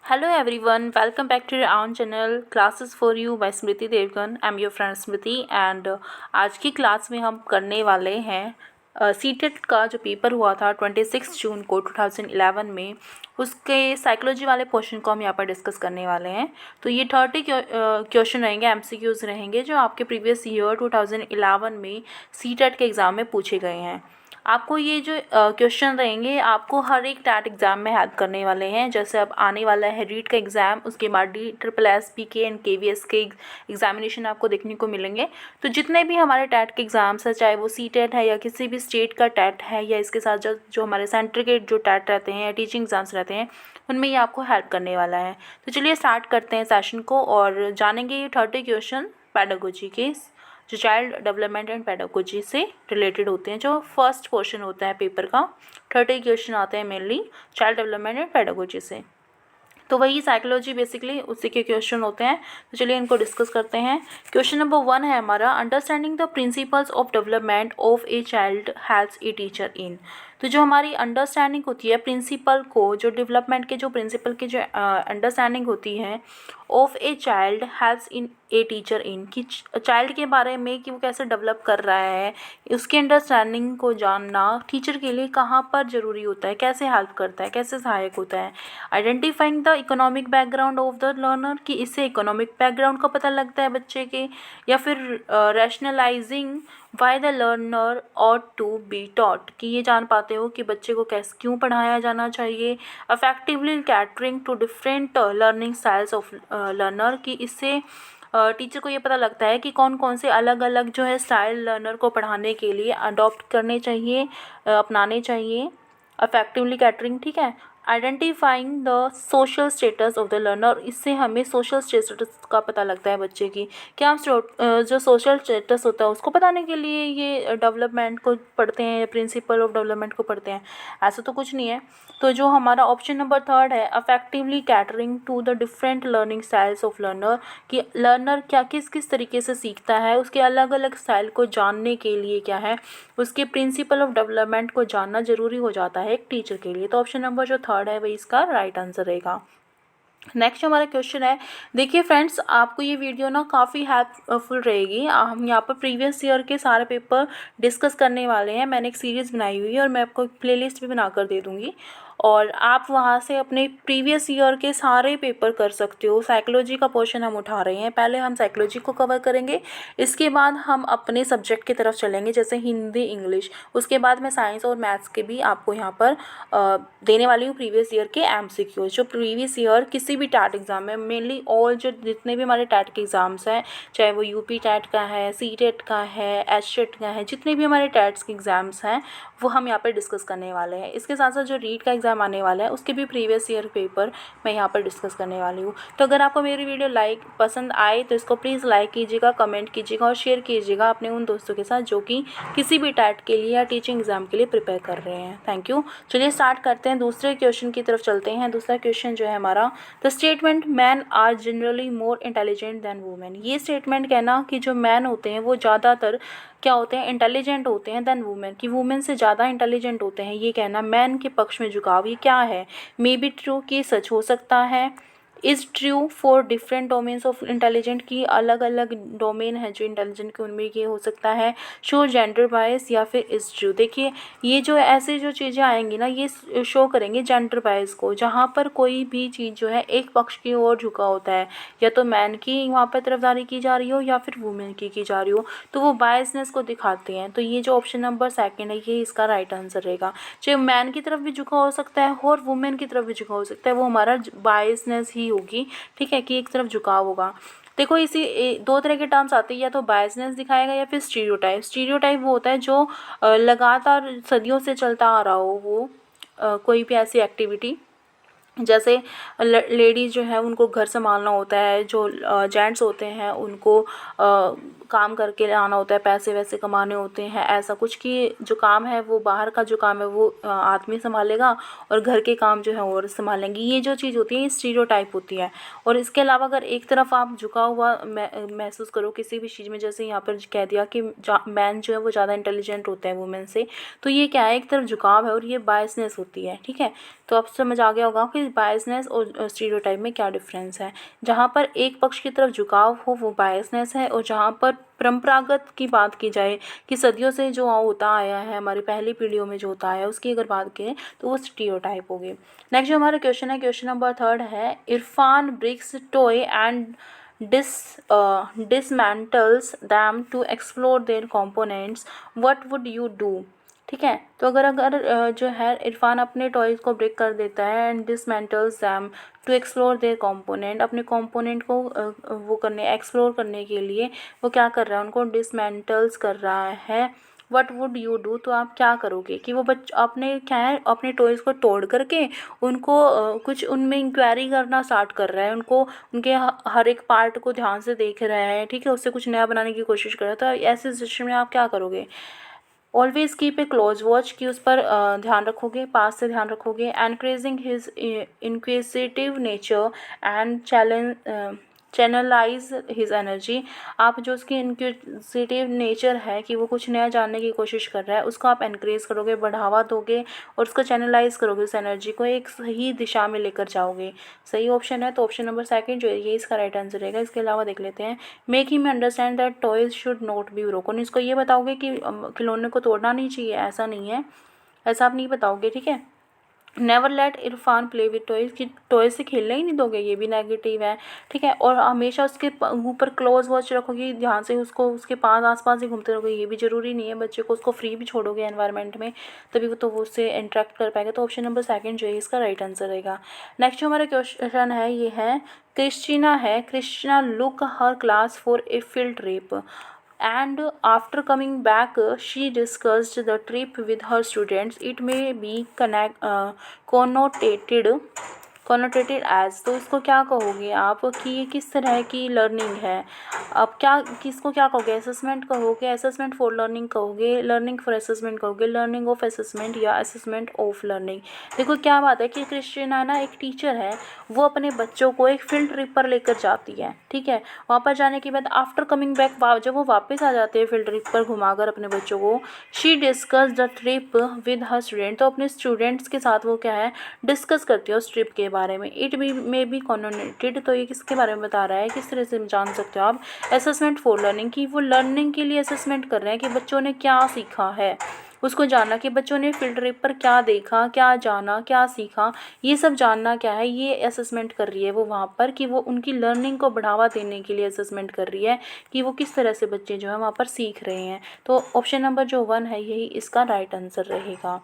Hello everyone, welcome back to your own channel Classes for You by Smriti Devgan. I am your friend Smriti and आज की class में हम करने वाले हैं सीटेट का जो पेपर हुआ था 26 जून को 2011 में, उसके साइकोलॉजी वाले पोर्शन को हम यहाँ पर डिस्कस करने वाले हैं. तो ये 30 क्वेश्चन रहेंगे, एमसीक्यूज रहेंगे जो आपके प्रीवियस ईयर 2011 में सीटेट के एग्ज़ाम में पूछे गए हैं. आपको ये जो क्वेश्चन रहेंगे आपको हर एक टैट एग्ज़ाम में हेल्प करने वाले हैं. जैसे अब आने वाला है रीट का एग्ज़ाम, उसके बाद DSSS PK एंड KVS के एग्जामिनेशन आपको देखने को मिलेंगे. तो जितने भी हमारे टैट के एग्ज़ाम्स हैं, चाहे वो सीटेट है या किसी भी स्टेट का टैट है या इसके साथ जो हमारे सेंटर के जो टैट रहते हैं या टीचिंग एग्ज़ाम्स रहते हैं, उनमें ये आपको हेल्प करने वाला है. तो चलिए स्टार्ट करते हैं सेशन को और जानेंगे ये 30 क्वेश्चन पेडागोजी के, जो चाइल्ड डेवलपमेंट एंड पेडागोजी से रिलेटेड होते हैं. जो फर्स्ट पोर्शन होता है पेपर का, 30 क्वेश्चन आते हैं mainly child development and pedagogy से. तो वही साइकोलॉजी बेसिकली उसी के क्वेश्चन होते हैं. तो चलिए इनको डिस्कस करते हैं. क्वेश्चन नंबर 1 है हमारा, understanding the principles of development of a child helps a teacher इन. तो जो हमारी अंडरस्टैंडिंग होती है प्रिंसिपल को, जो डेवलपमेंट के जो प्रिंसिपल की जो अंडरस्टैंडिंग होती है of a child helps in a teacher इन, कि चाइल्ड के बारे में कि वो कैसे डेवलप कर रहा है, उसकी अंडरस्टैंडिंग को जानना टीचर के लिए कहाँ पर ज़रूरी होता है, कैसे हेल्प करता है, कैसे सहायक होता है. Identifying the economic background of the learner, कि इससे इकोनॉमिक बैकग्राउंड का पता लगता है बच्चे के, या फिर rationalising why the learner ought to be taught, कि ये जान पाते हो कि बच्चे को कैसे क्यों पढ़ाया जाना चाहिए. Effectively catering to different learning styles of learner, कि इससे टीचर को ये पता लगता है कि कौन कौन से अलग अलग जो है स्टाइल लर्नर को पढ़ाने के लिए अडॉप्ट करने चाहिए, अपनाने चाहिए. अफेक्टिवली कैटरिंग, ठीक है. Identifying the social status of the learner, इससे हमें सोशल स्टेटस का पता लगता है बच्चे की, क्या हम जो सोशल स्टेटस होता है उसको बताने के लिए ये डेवलपमेंट को पढ़ते हैं, प्रिंसिपल ऑफ डेवलपमेंट को पढ़ते हैं, ऐसा तो कुछ नहीं है. तो जो हमारा ऑप्शन नंबर 3 है, effectively catering to the different learning styles of learner, कि लर्नर क्या किस किस तरीके से सीखता है, उसके अलग अलग स्टाइल को जानने के लिए क्या है, उसके प्रिंसिपल ऑफ डेवलपमेंट को जानना ज़रूरी हो जाता है एक टीचर के लिए. तो ऑप्शन नंबर जो 3 है वही इसका राइट आंसर रहेगा. नेक्स्ट हमारा क्वेश्चन है, देखिए फ्रेंड्स आपको ये वीडियो ना काफ़ी हेल्पफुल रहेगी. हम यहाँ पर प्रीवियस ईयर के सारे पेपर डिस्कस करने वाले हैं. मैंने एक सीरीज़ बनाई हुई है और मैं आपको एक प्लेलिस्ट भी बनाकर दे दूँगी और आप वहाँ से अपने प्रीवियस ईयर के सारे पेपर कर सकते हो. साइकोलॉजी का पोर्शन हम उठा रहे हैं, पहले हम साइकोलॉजी को कवर करेंगे, इसके बाद हम अपने सब्जेक्ट की तरफ चलेंगे जैसे हिंदी, इंग्लिश. उसके बाद मैं साइंस और मैथ्स के भी आपको यहाँ पर देने वाली हूँ प्रीवियस ईयर के MCQ, जो प्रीवियस ईयर किसी भी टैट एग्ज़ाम में, मेनली ऑल जो जितने भी हमारे टैट के एग्ज़ाम्स हैं, चाहे वो UP टैट का है, CTET का है, HTET का है, जितने भी हमारे टैट्स के एग्ज़ाम्स हैं वो हम यहाँ पर डिस्कस करने वाले हैं. इसके साथ साथ जो रीट का एग्ज़ाम आने वाला है उसके भी प्रीवियस ईयर पेपर मैं यहाँ पर डिस्कस करने वाली हूँ. तो अगर आपको मेरी वीडियो पसंद आए तो इसको प्लीज़ लाइक कीजिएगा, कमेंट कीजिएगा और शेयर कीजिएगा अपने उन दोस्तों के साथ जो कि किसी भी टैट के लिए या टीचिंग एग्ज़ाम के लिए प्रिपेयर कर रहे हैं. Thank you. चलिए स्टार्ट करते हैं, दूसरे क्वेश्चन की तरफ चलते हैं. दूसरा क्वेश्चन जो है हमारा, the statement man are generally more intelligent than women. ये स्टेटमेंट कहना कि जो मैन होते हैं वो ज़्यादातर क्या होते हैं, इंटेलिजेंट होते हैं दैन वुमेन, कि वुमेन से ज़्यादा इंटेलिजेंट होते हैं, ये कहना मैन के पक्ष में झुकाव, ये क्या है. मे बी ट्रू, कि सच हो सकता है. Is true for different domains of intelligent, की अलग अलग डोमेन है जो इंटेलिजेंट के, उनमें ये हो सकता है. शो जेंडर बायस, या फिर इज़ ट्रू. देखिए ये जो ऐसे जो चीज़ें आएंगी ना ये शो करेंगे जेंडर बायस को, जहाँ पर कोई भी चीज़ जो है एक पक्ष की ओर झुका होता है, या तो मैन की वहाँ पर तरफदारी की जा रही हो या फिर वुमेन की जा रही हो, तो वो बायसनेस को दिखाते हैं. तो ये जो ऑप्शन नंबर 2 है ये इसका राइट आंसर रहेगा. चाहे मैन की तरफ भी झुका हो सकता है और वुमेन की तरफ भी झुका हो सकता है, वो हमारा बायसनेस ही होगी, ठीक है, कि एक तरफ झुकाव होगा. देखो इसी दो तरह के टर्म्स आते हैं, या तो बायसनेस दिखाएगा या फिर स्टीरियोटाइप. स्टीरियोटाइप वो होता है जो लगातार सदियों से चलता आ रहा हो, वो कोई भी ऐसी एक्टिविटी, जैसे लेडीज़ जो है उनको घर संभालना होता है, जो जेंट्स होते हैं उनको काम करके लाना होता है, पैसे वैसे कमाने होते हैं, ऐसा कुछ कि जो काम है वो बाहर का जो काम है वो आदमी संभालेगा और घर के काम जो है और संभालेंगी. ये जो चीज़ होती है ये स्टीरियोटाइप होती है. और इसके अलावा अगर एक तरफ आप झुका हुआ महसूस करो किसी भी चीज़ में, जैसे यहाँ पर कह दिया कि मैन जो है वो ज़्यादा इंटेलिजेंट होते हैं वुमेन से, तो ये क्या है, एक तरफ झुकाव है और ये बायसनेस होती है. ठीक है, तो अब समझ आ गया होगा कि बायसनेस और स्टीरियोटाइप में क्या डिफरेंस है। जहाँ पर एक पक्ष की तरफ झुकाव हो वो बायसनेस है, और जहाँ पर परंपरागत की बात की जाए कि सदियों से जो होता आया है, हमारी पहली पीढ़ियों में जो होता आया है, उसकी अगर बात करें तो वो स्टीरियोटाइप होगी। नेक्स्ट जो हमारा क्वेश्चन है, क्वेश्चन नंबर 3 है, Irfan breaks toy and dismantles them to explore their components, what would you do। ठीक है, तो अगर जो है इरफान अपने टॉयज़ को ब्रेक कर देता है and dismantles them to explore their component, अपने कंपोनेंट को वो करने एक्सप्लोर करने के लिए वो क्या कर रहा है, उनको डिसमेंटल्स कर रहा है। वट वुड यू डू, तो आप क्या करोगे कि वो अपने क्या है अपने टॉयज़ को तोड़ करके उनको कुछ उनमें इंक्वायरी करना स्टार्ट कर रहा है, उनको उनके हर एक पार्ट को ध्यान से देख रहा है, ठीक है, उससे कुछ नया बनाने की कोशिश कर रहा है। तो ऐसे सिचुएशन में आप क्या करोगे। Always keep a close watch, कि उस पर ध्यान रखोगे, पास से ध्यान रखोगे। Encouraging his inquisitive nature and channelize his energy, आप जो उसकी इंक्विजिटिव नेचर है कि वो कुछ नया जानने की कोशिश कर रहा है, उसको आप एनकरेज करोगे, बढ़ावा दोगे और उसको चैनलाइज करोगे, उस एनर्जी को एक सही दिशा में लेकर जाओगे। सही ऑप्शन है, तो ऑप्शन नंबर 2 जो है ये इसका राइट आंसर रहेगा। इसके अलावा देख लेते हैं, make him understand that toys should not be broken, इसको ये बताओगे कि खिलौने को तोड़ना नहीं चाहिए, ऐसा नहीं है, ऐसा आप नहीं बताओगे, ठीक है। Never let Irfan play with toys, कि टॉयज़ से खेलने ही नहीं दोगे, ये भी नेगेटिव है, ठीक है। और हमेशा उसके ऊपर क्लोज वॉच रखोगे, ध्यान से उसको उसके पास आसपास ही घूमते रहोगे, ये भी ज़रूरी नहीं है। बच्चे को उसको फ्री भी छोड़ोगे एनवायरनमेंट में, तभी वो उससे इंटरेक्ट कर पाएगा। तो ऑप्शन नंबर 2 जो है इसका राइट आंसर रहेगा। नेक्स्ट जो हमारा क्वेश्चन है ये है, Christina took her class for a field trip and after coming back she discussed the trip with her students, it may be connotated as, तो इसको क्या कहोगे आप कि ये किस तरह की लर्निंग है। अब किसको क्या कहोगे, असेसमेंट कहोगे, असेसमेंट फॉर लर्निंग कहोगे, लर्निंग फॉर असेसमेंट कहोगे, लर्निंग ऑफ असेसमेंट या असेसमेंट ऑफ लर्निंग। देखो क्या बात है कि क्रिस्टीना ना एक टीचर है, वो अपने बच्चों को एक फील्ड ट्रिप पर लेकर जाती है, ठीक है। वहाँ पर जाने के बाद आफ्टर कमिंग बैक, जब वो वापस आ जाते हैं फील्ड ट्रिप पर घुमाकर अपने बच्चों को, she discuss the trip with her student, तो अपने स्टूडेंट्स के साथ वो क्या है डिस्कस करती है उस ट्रिप के बारे में। इट बी मे बी कॉन्नोटेड, तो ये किसके बारे में बता रहा है, किस तरह से जान सकते हो आप, असेसमेंट फॉर लर्निंग, की वो लर्निंग के लिए असेसमेंट कर रहे हैं कि बच्चों ने क्या सीखा है, उसको जानना कि बच्चों ने फील्ड ट्रिप पर क्या देखा, क्या जाना, क्या सीखा, ये सब जानना क्या है, ये असेसमेंट कर रही है वो वहाँ पर, कि वो उनकी लर्निंग को बढ़ावा देने के लिए असेसमेंट कर रही है कि वो किस तरह से बच्चे जो है वहाँ पर सीख रहे हैं। तो ऑप्शन नंबर जो 1 है यही इसका राइट आंसर रहेगा,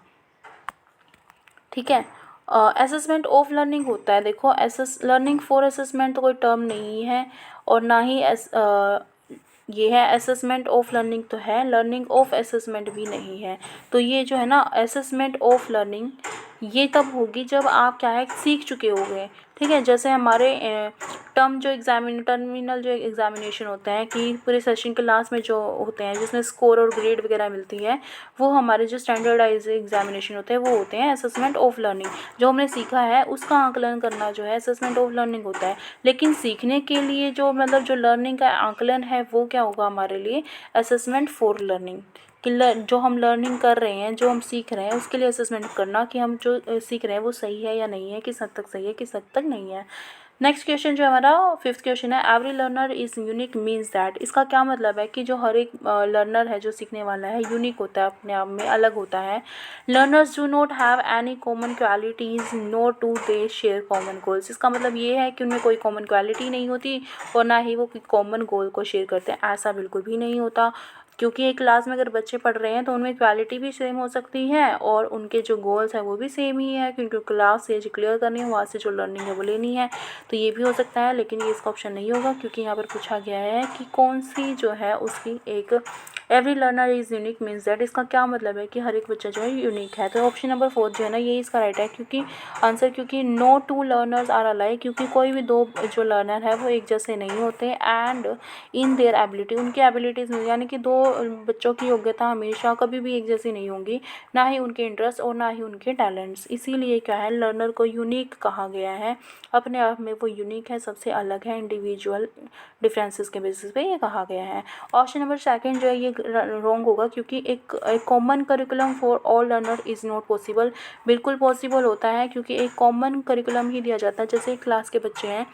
ठीक है। असेसमेंट ऑफ लर्निंग होता है, देखो लर्निंग फॉर असेसमेंट तो कोई टर्म नहीं है, और ना ही ये है असेसमेंट ऑफ लर्निंग तो है, लर्निंग ऑफ असेसमेंट भी नहीं है। तो ये जो है ना असेसमेंट ऑफ लर्निंग ये तब होगी जब आप क्या है सीख चुके होंगे, ठीक है। जैसे हमारे टर्मिनल जो एग्जामिनेशन होते हैं कि पूरे सेशन के लास्ट में जो होते हैं जिसमें स्कोर और ग्रेड वगैरह मिलती है, वो हमारे जो स्टैंडर्डाइज एग्जामिनेशन होते हैं वो होते हैं असेसमेंट ऑफ लर्निंग। जो हमने सीखा है उसका आकलन करना जो है असेसमेंट ऑफ लर्निंग होता है। लेकिन सीखने के लिए जो जो लर्निंग का आकलन है वो क्या होगा हमारे लिए असेसमेंट फॉर लर्निंग, कि जो हम लर्निंग कर रहे हैं, जो हम सीख रहे हैं उसके लिए असेसमेंट करना कि हम जो सीख रहे हैं वो सही है या नहीं है, किस हद तक सही है, किस हद तक नहीं है। नेक्स्ट क्वेश्चन जो हमारा 5th क्वेश्चन है, every learner is unique means that, इसका क्या मतलब है कि जो हर एक लर्नर है जो सीखने वाला है यूनिक होता है, अपने आप में अलग होता है। Learners do not have any common qualities nor do they share common goals, इसका मतलब ये है कि उनमें कोई कॉमन क्वालिटी नहीं होती और ना ही वो कोई कॉमन गोल को शेयर करते हैं, ऐसा बिल्कुल भी नहीं होता। क्योंकि एक क्लास में अगर बच्चे पढ़ रहे हैं तो उनमें क्वालिटी भी सेम हो सकती है और उनके जो गोल्स हैं वो भी सेम ही है, क्योंकि क्लास से जो क्लियर करनी है वहाँ से जो लर्निंग है वो लेनी है। तो ये भी हो सकता है, लेकिन ये इसका ऑप्शन नहीं होगा क्योंकि यहाँ पर पूछा गया है कि कौन सी जो है उसकी एक every learner is unique means that, इसका क्या मतलब है कि हर एक बच्चा जो है यूनिक है। तो ऑप्शन नंबर 4 जो है ना ये इसका राइट है, क्योंकि no two learners are alike, क्योंकि कोई भी दो जो लर्नर है वो एक जैसे नहीं होते। एंड इन देयर एबिलिटी, उनकी एबिलिटीज़ यानी कि दो बच्चों की योग्यता हमेशा कभी भी एक जैसी नहीं होंगी, ना ही उनके इंटरेस्ट और ना ही उनके टैलेंट्स। इसीलिए क्या है लर्नर को यूनिक कहा गया है, अपने आप में वो यूनिक है, सबसे अलग है, इंडिविजुअल डिफरेंसेस के बेसिस पे ये कहा गया है। ऑप्शन नंबर 2 जो है ये रॉन्ग होगा, क्योंकि एक common curriculum for all learner is not possible. बिल्कुल पॉसिबल होता है, क्योंकि एक कॉमन करिकुलम ही दिया जाता है। जैसे एक क्लास के बच्चे हैं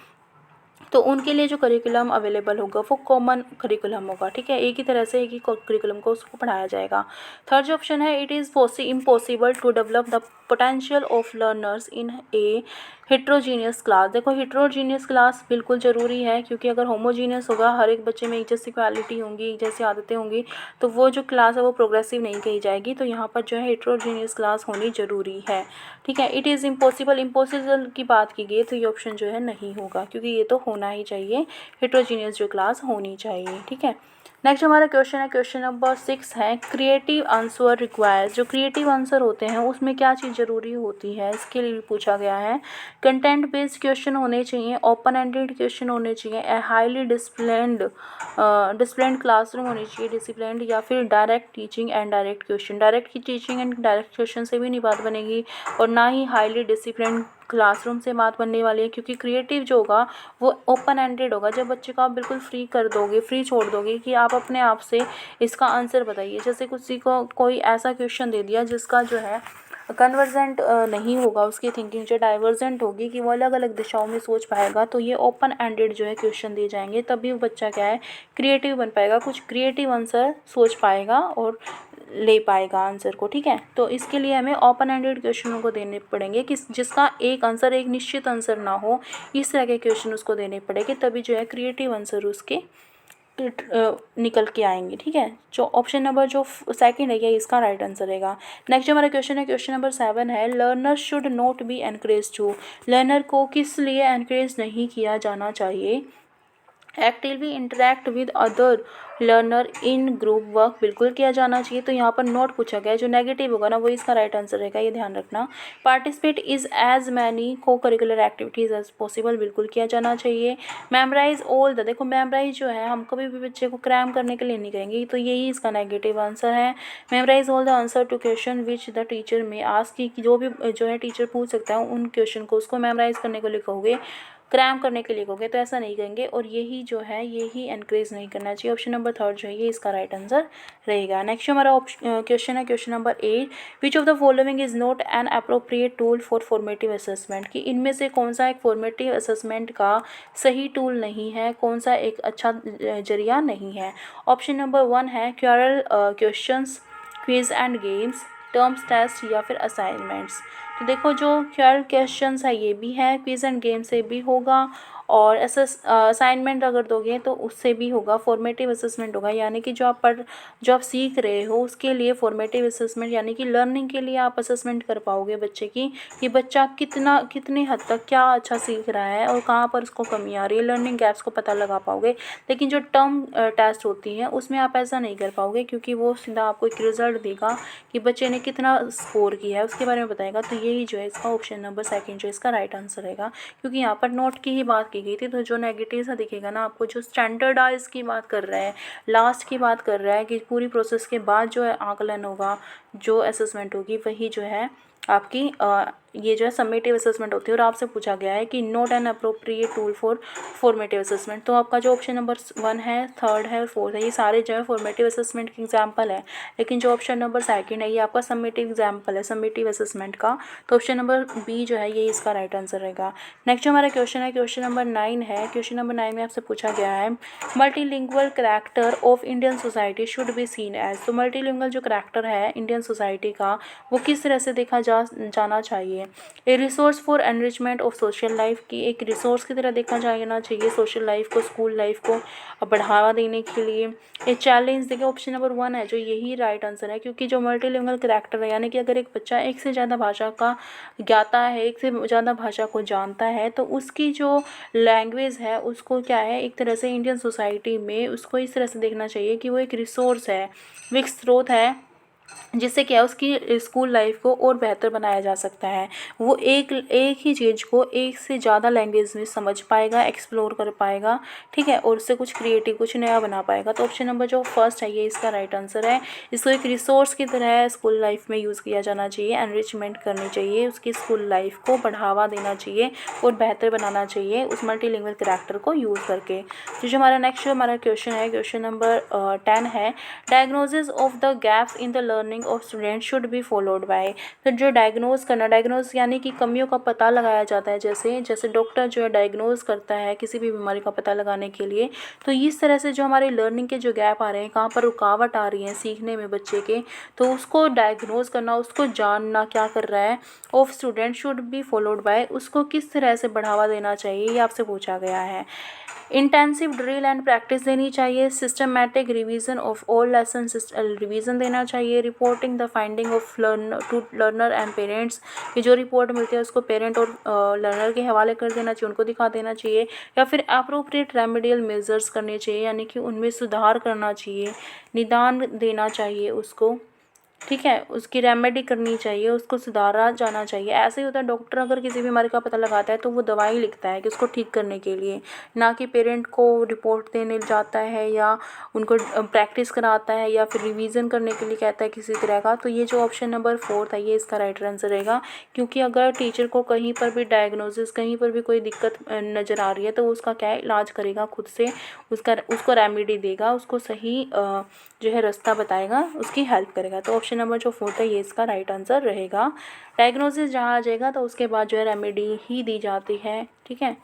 तो उनके लिए जो करिकुलम अवेलेबल होगा वो कॉमन करिकुलम होगा, ठीक है। एक ही तरह से एक ही करिकुलम को उसको पढ़ाया जाएगा। थर्ड जो ऑप्शन है, it is impossible to develop the potential of learners in a heterogeneous class. देखो हेट्रोजीनियस क्लास बिल्कुल ज़रूरी है, क्योंकि अगर होमोजीनियस होगा, हर एक बच्चे में एक जैसी क्वालिटी होंगी, एक जैसी आदतें होंगी, तो वो जो क्लास है वो प्रोग्रेसिव नहीं कही जाएगी। तो यहाँ पर जो है हेट्रोजीनियस क्लास होनी ज़रूरी है, ठीक है। इट इज़ इम्पॉसिबल की बात की गई तो ये ऑप्शन जो है नहीं होगा, क्योंकि ये तो होना ही चाहिए, हेट्रोजीनियस जो क्लास होनी चाहिए, ठीक है। नेक्स्ट हमारा क्वेश्चन है, क्वेश्चन नंबर 6 है, क्रिएटिव आंसर रिक्वायर्स। जो क्रिएटिव आंसर होते हैं उसमें क्या चीज़ ज़रूरी होती है, इसके लिए पूछा गया है। कंटेंट बेस्ड क्वेश्चन होने चाहिए, ओपन एंडेड क्वेश्चन होने चाहिए, हाईली डिसिप्लिन्ड क्लासरूम होनी चाहिए, डिसिप्लिन्ड, या फिर direct teaching and direct question. Direct की टीचिंग एंड डायरेक्ट क्वेश्चन से भी नहीं बात बनेगी, और ना ही हाईली डिसिप्लिन्ड क्लासरूम से बात बनने वाली है, क्योंकि क्रिएटिव जो होगा वो ओपन एंडेड होगा। जब बच्चे को आप बिल्कुल फ्री कर दोगे, फ्री छोड़ दोगे कि आप अपने आप से इसका आंसर बताइए। जैसे किसी को कोई ऐसा क्वेश्चन दे दिया जिसका जो है कन्वर्जेंट नहीं होगा, उसकी थिंकिंग जो डाइवर्जेंट होगी कि वो अलग अलग दिशाओं में सोच पाएगा, तो ये ओपन एंडेड जो है क्वेश्चन दिए जाएंगे, तभी वो बच्चा क्या है क्रिएटिव बन पाएगा, कुछ क्रिएटिव आंसर सोच पाएगा और ले पाएगा आंसर को, ठीक है। तो इसके लिए हमें ओपन एंडेड क्वेश्चनों को देने पड़ेंगे कि जिसका एक आंसर, एक निश्चित आंसर ना हो, इस तरह के क्वेश्चन उसको देने पड़ेंगे, तभी जो है क्रिएटिव आंसर उसके निकल के आएंगे, ठीक है। जो ऑप्शन नंबर जो सेकंड है ये इसका राइट आंसर रहेगा। नेक्स्ट जो हमारा क्वेश्चन है, क्वेश्चन नंबर 7 है, learner should not be encourage to. Learner को किस लिए एनकरेज नहीं किया जाना चाहिए। Actively interact with other learner in group work, बिल्कुल किया जाना चाहिए। तो यहाँ पर नोट पूछा गया है, जो नेगेटिव होगा ना वो इसका राइट आंसर रहेगा, ये ध्यान रखना। पार्टिसिपेट इज एज मैनी को करिकुलर एक्टिविटीज़ एज पॉसिबल, बिल्कुल किया जाना चाहिए। मेमोराइज ऑल द, देखो मेमोराइज जो है हम कभी भी बच्चे को क्रैम करने के लिए नहीं कहेंगे, तो यही इसका नेगेटिव आंसर है। Memorize all the answer to question which the teacher may ask, कि जो भी जो है टीचर पूछ सकता है उन क्वेश्चन को उसको मेमोराइज करने को लिखोगे, क्रैम करने के लिए कहोगे, तो ऐसा नहीं कहेंगे, और यही जो है यही एनकरेज नहीं करना चाहिए। ऑप्शन नंबर 3 जो है ये इसका राइट आंसर रहेगा। नेक्स्ट हमारा क्वेश्चन है, question number 8, which of the following is not an appropriate tool for formative assessment, कि इनमें से कौन सा एक फॉर्मेटिव असेसमेंट का सही टूल नहीं है, कौन सा एक अच्छा जरिया नहीं है। ऑप्शन नंबर 1 है क्यूरल questions, quiz and games, terms test, या फिर असाइनमेंट्स। तो देखो जो क्यूरल क्वेश्चंस है ये भी है, क्विज एंड गेम से भी होगा, और असाइनमेंट अगर दोगे तो उससे भी होगा। फॉर्मेटिव असेसमेंट होगा, यानी कि जो आप सीख रहे हो उसके लिए फॉर्मेटिव असेसमेंट, यानी कि लर्निंग के लिए आप असेसमेंट कर पाओगे बच्चे की, कि बच्चा कितनी हद तक क्या अच्छा सीख रहा है और कहाँ पर उसको कमी आ रही है, लर्निंग गैप्स को पता लगा पाओगे। लेकिन जो टर्म टेस्ट होती है उसमें आप ऐसा नहीं कर पाओगे, क्योंकि वो सीधा आपको एक रिजल्ट देगा कि बच्चे ने कितना स्कोर किया है उसके बारे में बताएगा। तो यही जो है इसका ऑप्शन नंबर 2 जो इसका राइट आंसर रहेगा, क्योंकि यहाँ पर नोट की ही बात की गई थी। तो जो नेगेटिव सा दिखेगा ना आपको, जो स्टैंडर्डाइज की बात कर रहा है, लास्ट की बात कर रहा है कि पूरी प्रोसेस के बाद जो है आकलन होगा, जो असेसमेंट होगी, वही जो है आपकी ये जो है समेटिव असेसमेंट होती है। और आपसे पूछा गया है कि not an appropriate tool for formative assessment. तो आपका जो ऑप्शन नंबर 1 है, 3 है और 4 है, ये सारे जो है फॉर्मेटिव असेसमेंट के एग्जाम्पल है। लेकिन जो ऑप्शन नंबर 2 है ये आपका समेटिव एग्जाम्पल है समेटिव असेसमेंट का। तो ऑप्शन नंबर बी जो है ये इसका राइट आंसर रहेगा। नेक्स्ट जो हमारा क्वेश्चन है, क्वेश्चन नंबर 9 है। क्वेश्चन नंबर 9 में आपसे पूछा गया है, multilingual character of Indian society should be seen as. तो मल्टीलिंगुअल जो करैक्टर है इंडियन सोसाइटी का वो किस तरह से देखा जाना चाहिए। A resource for enrichment of social life, की एक रिसोर्स की तरह देखा जाना चाहिए सोशल लाइफ को, स्कूल लाइफ को बढ़ावा देने के लिए। ए चैलेंज, देखिए ऑप्शन नंबर 1 है जो यही राइट आंसर है, क्योंकि जो मल्टीलिंगुअल करैक्टर है, यानी कि अगर एक बच्चा एक से ज़्यादा भाषा का ज्ञाता है, एक से ज़्यादा भाषा को जानता है, तो उसकी जो लैंग्वेज है उसको क्या है, एक तरह से इंडियन सोसाइटी में उसको इस तरह से देखना चाहिए कि वो एक रिसोर्स है, एक स्रोत है जिससे क्या है उसकी स्कूल लाइफ को और बेहतर बनाया जा सकता है। वो एक ही चीज़ को एक से ज़्यादा लैंग्वेज में समझ पाएगा, एक्सप्लोर कर पाएगा, ठीक है, और उससे कुछ क्रिएटिव कुछ नया बना पाएगा। तो ऑप्शन नंबर जो फर्स्ट है ये इसका राइट आंसर है। इसको एक रिसोर्स की तरह स्कूल लाइफ में यूज़ किया जाना चाहिए, एनरिचमेंट करनी चाहिए, उसकी स्कूल लाइफ को बढ़ावा देना चाहिए और बेहतर बनाना चाहिए उस मल्टीलिंगुअल करैक्टर को यूज़ करके। तो जो हमारा नेक्स्ट जो हमारा क्वेश्चन है, क्वेश्चन नंबर 10 है, diagnosis of the gaps in the learning of student should be followed by. तो जो डायग्नोज यानी कि कमियों का पता लगाया जाता है, जैसे डॉक्टर जो है डायग्नोज करता है किसी भी बीमारी का पता लगाने के लिए। तो इस तरह से जो हमारे लर्निंग के जो गैप आ रहे हैं, कहाँ पर रुकावट आ रही है सीखने में बच्चे के, तो उसको डायग्नोज करना, उसको जानना क्या कर रहा है, of student should be followed by, उसको किस तरह से बढ़ावा देना चाहिए, ये आपसे पूछा गया है। इंटेंसिव ड्रिल एंड प्रैक्टिस देनी चाहिए, systematic revision of all lesson revision देना चाहिए, reporting the finding of learner and parents, कि जो रिपोर्ट मिलती है उसको पेरेंट और लर्नर के हवाले कर देना चाहिए, उनको दिखा देना चाहिए, या फिर अप्रोप्रिएट रेमेडियल मेजर्स करने चाहिए, यानी कि उनमें सुधार करना चाहिए, निदान देना चाहिए उसको, ठीक है, उसकी रेमेडी करनी चाहिए, उसको सुधारा जाना चाहिए। ऐसे ही होता है, डॉक्टर अगर किसी बीमारी का पता लगाता है तो वो दवाई लिखता है कि उसको ठीक करने के लिए, ना कि पेरेंट को रिपोर्ट देने जाता है या उनको प्रैक्टिस कराता है या फिर रिवीजन करने के लिए कहता है किसी तरह का। तो ये जो ऑप्शन नंबर 4 था ये इसका राइट आंसर रहेगा, क्योंकि अगर टीचर को कहीं पर भी डायग्नोसिस, कहीं पर भी कोई दिक्कत नज़र आ रही है तो उसका क्या है, इलाज करेगा खुद से, उसको रेमेडी देगा, उसको सही जो है रास्ता बताएगा, उसकी हेल्प करेगा। तो ऑप्शन नंबर जो 4 है ये इसका राइट आंसर रहेगा। डायग्नोसिस जहाँ आ जाएगा तो उसके बाद जो है रेमेडी ही दी जाती है, ठीक है,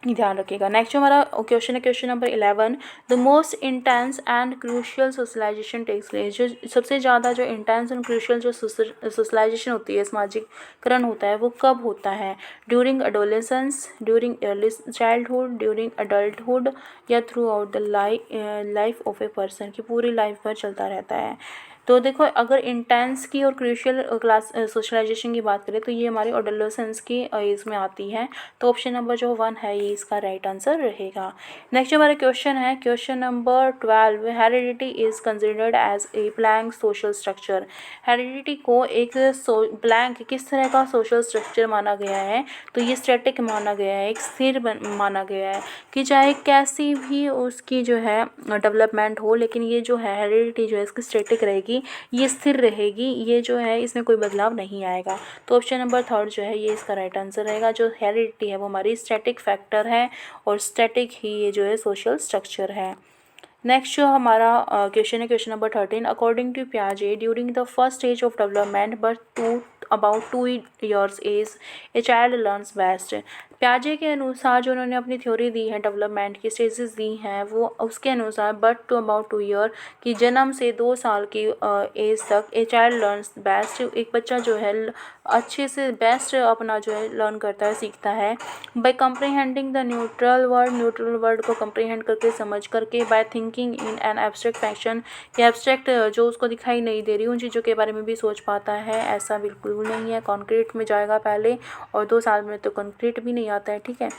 ध्यान रखिएगा। नेक्स्ट जो हमारा क्वेश्चन है, question number 11, the most intense and crucial socialization takes place. जो सबसे ज़्यादा जो इंटेंस एंड क्रूशियल जो सोशलाइजेशन होती है, सामाजिकरण होता है, वो कब होता है? During adolescence, during early childhood, during adulthood, या throughout the life of a person, की पूरी लाइफ भर चलता रहता है। तो देखो, अगर इंटेंस की और क्रूशियल क्लास सोशलाइजेशन की बात करें तो ये हमारी एडोलेसेंस की एज में आती है। तो ऑप्शन नंबर जो 1 है ये इसका राइट आंसर रहेगा। नेक्स्ट हमारा क्वेश्चन है, question number 12, heredity is considered as a blank social structure. Heredity को एक ब्लैंक किस तरह का सोशल स्ट्रक्चर माना गया है? तो ये स्टैटिक माना गया है, एक स्थिर माना गया है, कि चाहे कैसी भी उसकी जो है डेवलपमेंट हो, लेकिन ये जो है हेरिडिटी जो है इसकी स्टैटिक रहेगी, ये स्थिर रहेगी, ये जो है इसमें कोई बदलाव नहीं आएगा। तो ऑप्शन नंबर 3 जो है ये इसका राइट आंसर रहेगा। जो हेरिडिटी है वो हमारी स्टैटिक फैक्टर है और स्टैटिक ही ये जो है सोशल स्ट्रक्चर है। नेक्स्ट जो हमारा क्वेश्चन है, क्वेश्चन नंबर 13, अकॉर्डिंग टू पियाजे during the first stage of development but about 2 years age a child learns best. पियाजे के अनुसार जो उन्होंने अपनी थ्योरी दी है, डेवलपमेंट की स्टेजेस दी हैं, वो उसके अनुसार बट टू अबाउट 2 year, कि जन्म से 2 साल की एज तक ए चाइल्ड लर्न्स बेस्ट, एक बच्चा जो है अच्छे से बेस्ट अपना जो है लर्न करता है, सीखता है, बाय कंप्रीहेंडिंग द न्यूट्रल वर्ड को कंप्रीहेंड करके, समझ करके, by thinking in an abstract fashion, कि एब्स्ट्रैक्ट जो उसको दिखाई नहीं दे रही उन चीज़ों के बारे में भी सोच पाता है। ऐसा बिल्कुल नहीं है, कॉन्क्रीट में जाएगा पहले, और 2 साल में तो कॉन्क्रीट भी नहीं आता है, ठीक है।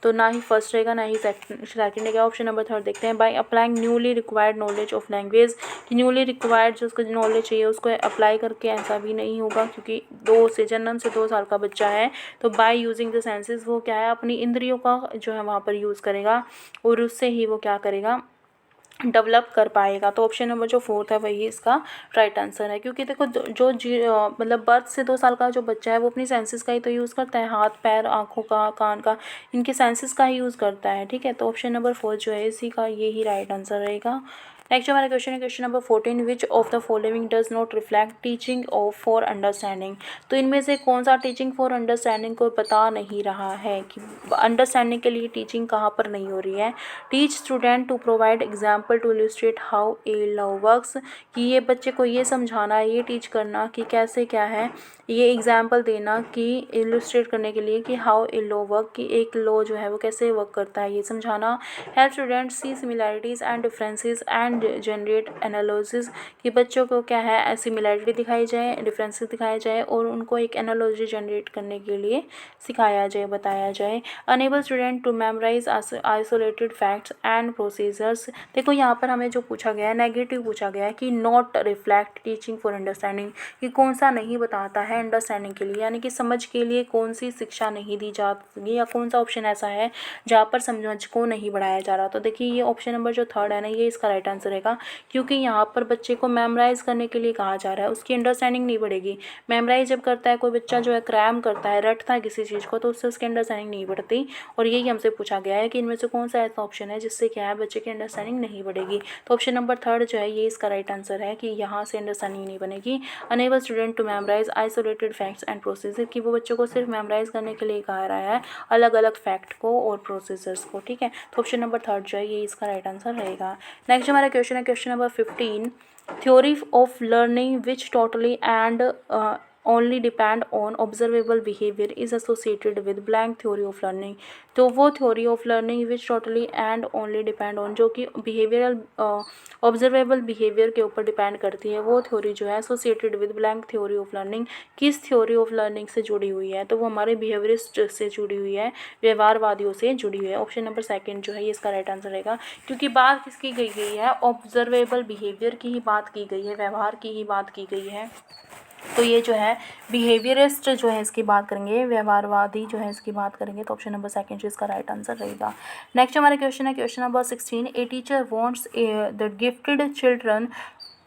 तो ना ही फर्स्ट रहेगा ना ही सेकंड रहेगा। ऑप्शन नंबर 3 देखते हैं, by applying newly required knowledge of language, कि न्यूली रिक्वायर्ड जो उसको नॉलेज चाहिए उसको अप्लाई करके, ऐसा भी नहीं होगा, क्योंकि जन्म से 2 साल का बच्चा है। तो बाय यूजिंग द सेंसेस, वो क्या है, अपनी इंद्रियों का जो है वहाँ पर यूज़ करेगा और उससे ही वो क्या करेगा, डेवलप कर पाएगा। तो ऑप्शन नंबर जो 4 है वही इसका राइट आंसर है, क्योंकि देखो मतलब बर्थ से 2 साल का जो बच्चा है वो अपनी सेंसेस का ही तो यूज़ करता है, हाथ पैर आँखों का, कान का, इनके सेंसेस का ही यूज़ करता है, ठीक है। तो ऑप्शन नंबर 4 जो है इसी का यही राइट आंसर रहेगा। नेक्स्ट हमारा क्वेश्चन है, question number 14, which of the following does not reflect teaching of for understanding. तो इनमें से कौन सा टीचिंग फॉर अंडरस्टैंडिंग को बता नहीं रहा है, कि अंडरस्टैंडिंग के लिए टीचिंग कहाँ पर नहीं हो रही है। Teach student to provide example to illustrate how a law works, कि ये बच्चे को ये समझाना, ये टीच करना कि कैसे क्या है, ये एग्जाम्पल देना कि इलस्ट्रेट करने के लिए कि हाउ ए लॉ वर्क, कि एक लॉ जो है वो कैसे वर्क करता है, ये समझाना। Help student C similarities and differences and children generate analysis, कि बच्चों को क्या है सिमिलैरिटी दिखाई जाए, डिफरेंसेस दिखाया जाए और उनको एक एनालॉजी जनरेट करने के लिए सिखाया जाए, बताया जाए। Enable student to memorize isolated facts and procedures. देखो यहाँ पर हमें जो पूछा गया है नेगेटिव पूछा गया है कि not reflect teaching for understanding, कि कौन सा नहीं बताता है अंडरस्टैंडिंग के लिए, यानी कि समझ के लिए कौन सी शिक्षा नहीं दी जाती, या कौन सा ऑप्शन ऐसा है जहाँ पर समझ को नहीं बढ़ाया जा रहा। तो देखिए ये ऑप्शन नंबर जो थर्ड है ना, ये इसका राइट आंसर रहेगा, क्योंकि यहाँ पर बच्चे को मेमोराइज करने के लिए कहा जा रहा है, उसकी अंडरस्टैंडिंग नहीं बढ़ेगी। मेमोराइज जब करता है कोई बच्चा जो है, क्रैम करता है, रटता है किसी चीज़ को, तो उससे उसकी अंडरस्टैंडिंग नहीं बढ़ती। और यही हमसे पूछा गया है कि इनमें से कौन सा ऐसा ऑप्शन है जिससे क्या है बच्चे की अंडरस्टैंडिंग नहीं बढ़ेगी। तो ऑप्शन नंबर थर्ड जो है ये इसका राइट आंसर है, कि यहाँ से अंडरस्टैंडिंग नहीं बनेगी। Enable student to memorize isolated facts and processor, कि वो बच्चों को सिर्फ मेमोराइज करने के लिए कहा रहा है अलग अलग फैक्ट को और प्रोसेसर्स को, ठीक है। तो ऑप्शन नंबर थर्ड जो है ये इसका राइट आंसर रहेगा। नेक्स्ट हमारा क्वेश्चन है question number 15, theory of learning which totally and only depend on observable behavior is associated with blank theory of learning। तो वो theory of learning which totally and only depend on, जो कि behavioral observable behavior के ऊपर depend करती है, वो theory जो है associated with blank theory of learning, किस थ्योरी ऑफ लर्निंग से जुड़ी हुई है, तो वो हमारे बिहेवियरिस्ट से जुड़ी हुई है, व्यवहारवादियों से जुड़ी हुई है। ऑप्शन नंबर सेकंड जो है ये इसका राइट आंसर रहेगा, क्योंकि बात किसकी गई है, ऑब्जर्वेबल बिहेवियर की ही बात की गई है, व्यवहार की ही बात की गई है। तो ये जो है बिहेवियरिस्ट जो है इसकी बात करेंगे, व्यवहारवादी जो है इसकी बात करेंगे, तो ऑप्शन नंबर सेकंड जो इसका राइट आंसर रहेगा। नेक्स्ट हमारा क्वेश्चन है question number 16, a teacher wants the gifted children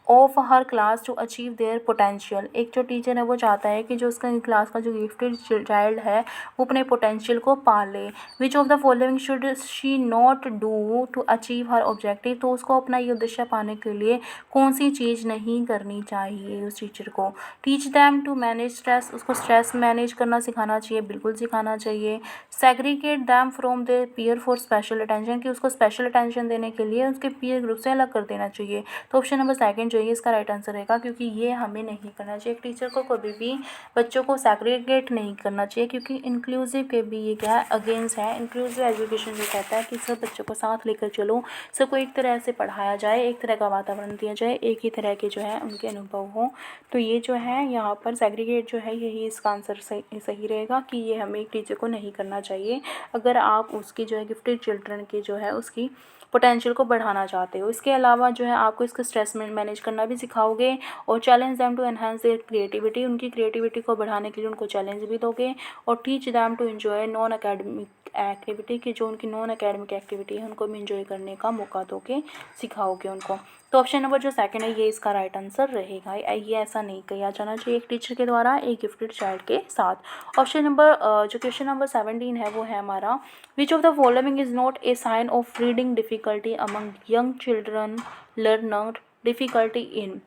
of her class to achieve their potential. एक जो टीचर है वो चाहता है कि जो उसका क्लास का जो गिफ्टेड चाइल्ड है वो अपने पोटेंशियल को पा ले। Which of the following should she not do to achieve her objective, तो उसको अपना ये उद्देश्य पाने के लिए कौन सी चीज़ नहीं करनी चाहिए उस टीचर को। Teach them to manage stress, उसको स्ट्रेस मैनेज करना सिखाना चाहिए, बिल्कुल सिखाना चाहिए। Segregate them from their peer for special attention, कि उसको स्पेशल अटेंशन देने के लिए उसके पीयर ग्रुप से अलग कर देना चाहिए। तो ऑप्शन नंबर सेकंड जो है इसका राइट आंसर रहेगा, क्योंकि ये हमें नहीं करना चाहिए। एक टीचर को कभी भी बच्चों को सेग्रीगेट नहीं करना चाहिए, क्योंकि इंक्लूसिव के भी ये क्या है अगेंस्ट है। इंक्लूसिव एजुकेशन जो कहता है कि सब बच्चों को साथ लेकर चलो, सबको एक तरह से पढ़ाया जाए, एक तरह का वातावरण दिया जाए, एक ही तरह के जो है उनके अनुभव हों। तो ये जो है यहाँ पर सेग्रीगेट जो है यही इसका आंसर सही रहेगा, कि ये हमें एक टीचर को नहीं करना चाहिए अगर आप उसकी जो है गिफ्टेड चिल्ड्रन की जो है उसकी पोटेंशियल को बढ़ाना चाहते हो। इसके अलावा जो है आपको इसका स्ट्रेस मैनेज करना भी सिखाओगे, और challenge them to enhance their creativity, उनकी क्रिएटिविटी को बढ़ाने के लिए उनको चैलेंज भी दोगे। और teach them to enjoy non academic activity, की जो उनकी नॉन अकेडमिक एक्टिविटी है उनको भी इंजॉय करने का मौका दोगे, सिखाओगे उनको। तो ऑप्शन नंबर जो सेकंड है ये इसका राइट आंसर रहेगा। ये ऐसा नहीं किया जाना चाहिए एक टीचर के द्वारा एक गिफ्टेड चाइल्ड के साथ। ऑप्शन नंबर जो क्वेश्चन नंबर 17 है वो है हमारा, which of the following is not a sign of reading difficulty among young children learner difficulty in.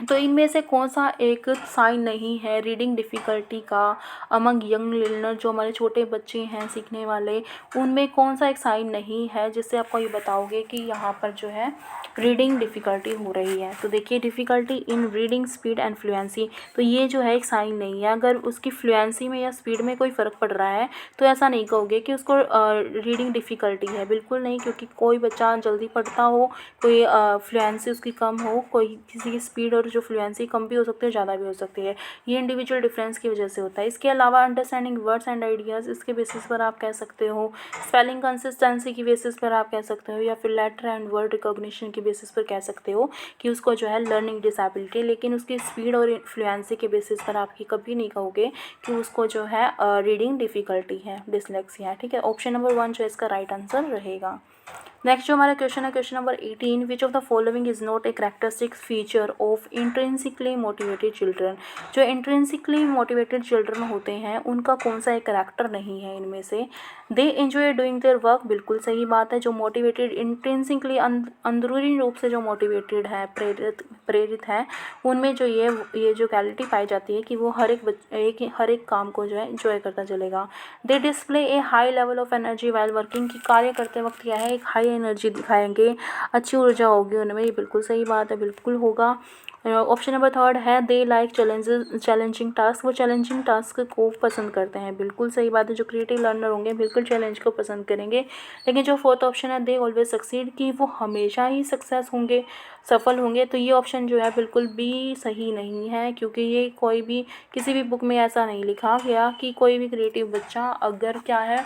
तो इनमें से कौन सा एक साइन नहीं है रीडिंग डिफ़िकल्टी का अमंग यंग लर्नर, जो हमारे छोटे बच्चे हैं सीखने वाले, उनमें कौन सा एक साइन नहीं है जिससे आपको ये बताओगे कि यहाँ पर जो है रीडिंग डिफ़िकल्टी हो रही है। तो देखिए difficulty in reading speed and fluency, तो ये जो है एक साइन नहीं है। अगर उसकी फ्लुएंसी में या स्पीड में कोई फ़र्क पड़ रहा है तो ऐसा नहीं कहोगे कि उसको रीडिंग डिफ़िकल्टी है, बिल्कुल नहीं, क्योंकि कोई बच्चा जल्दी पढ़ता हो, कोई फ्लुएंसी उसकी कम हो, कोई किसी की स्पीड और जो फ्लुएंसी कम भी हो सकती है, ज़्यादा भी हो सकती है, ये इंडिविजुअल डिफरेंस की वजह से होता है। इसके अलावा अंडरस्टैंडिंग वर्ड्स एंड आइडियाज़, इसके बेसिस पर आप कह सकते हो। स्पेलिंग कंसिस्टेंसी की बेसिस पर आप कह सकते हो, या फिर लेटर एंड वर्ड रिकॉग्निशन की बेसिस पर कह सकते हो कि उसको जो है लर्निंग डिसेबिलिटी। लेकिन उसकी स्पीड और फ्लुएंसी के बेसिस पर आप कभी नहीं कहोगे कि उसको जो है रीडिंग डिफ़िकल्टी है, डिसलेक्सिया है, ठीक है। ऑप्शन नंबर 1 जो इसका राइट आंसर रहेगा। नेक्स्ट जो हमारा क्वेश्चन है question number 18, which of the following is not a characteristic feature of intrinsically motivated children. जो इंट्रिंसिकली मोटिवेटेड चिल्ड्रन होते हैं उनका कौन सा एक करैक्टर नहीं है इनमें से। They enjoy doing their work, बिल्कुल सही बात है। जो मोटिवेटेड इंट्रिंसिकली अंदरूनी रूप से जो मोटिवेटेड है, प्रेरित है, उनमें जो ये जो क्वालिटी पाई जाती है कि वो हर एक काम को जो है इंजॉय करता चलेगा। They display a high level of energy while working, की कार्य करते वक्त क्या है एक हाई एनर्जी दिखाएंगे, अच्छी ऊर्जा होगी उनमें, ये बिल्कुल सही बात है, बिल्कुल होगा। ऑप्शन नंबर थर्ड है दे लाइक चैलेंजिंग टास्क, वो चैलेंजिंग टास्क को पसंद करते हैं। बिल्कुल सही बात है, जो क्रिएटिव लर्नर होंगे बिल्कुल चैलेंज को पसंद करेंगे। लेकिन जो फोर्थ ऑप्शन है दे ऑलवेज सक्सीड, कि वो हमेशा ही सक्सेस होंगे, सफल होंगे, तो ये ऑप्शन जो है बिल्कुल भी सही नहीं है, क्योंकि ये कोई भी किसी भी बुक में ऐसा नहीं लिखा गया कि कोई भी क्रिएटिव बच्चा अगर क्या है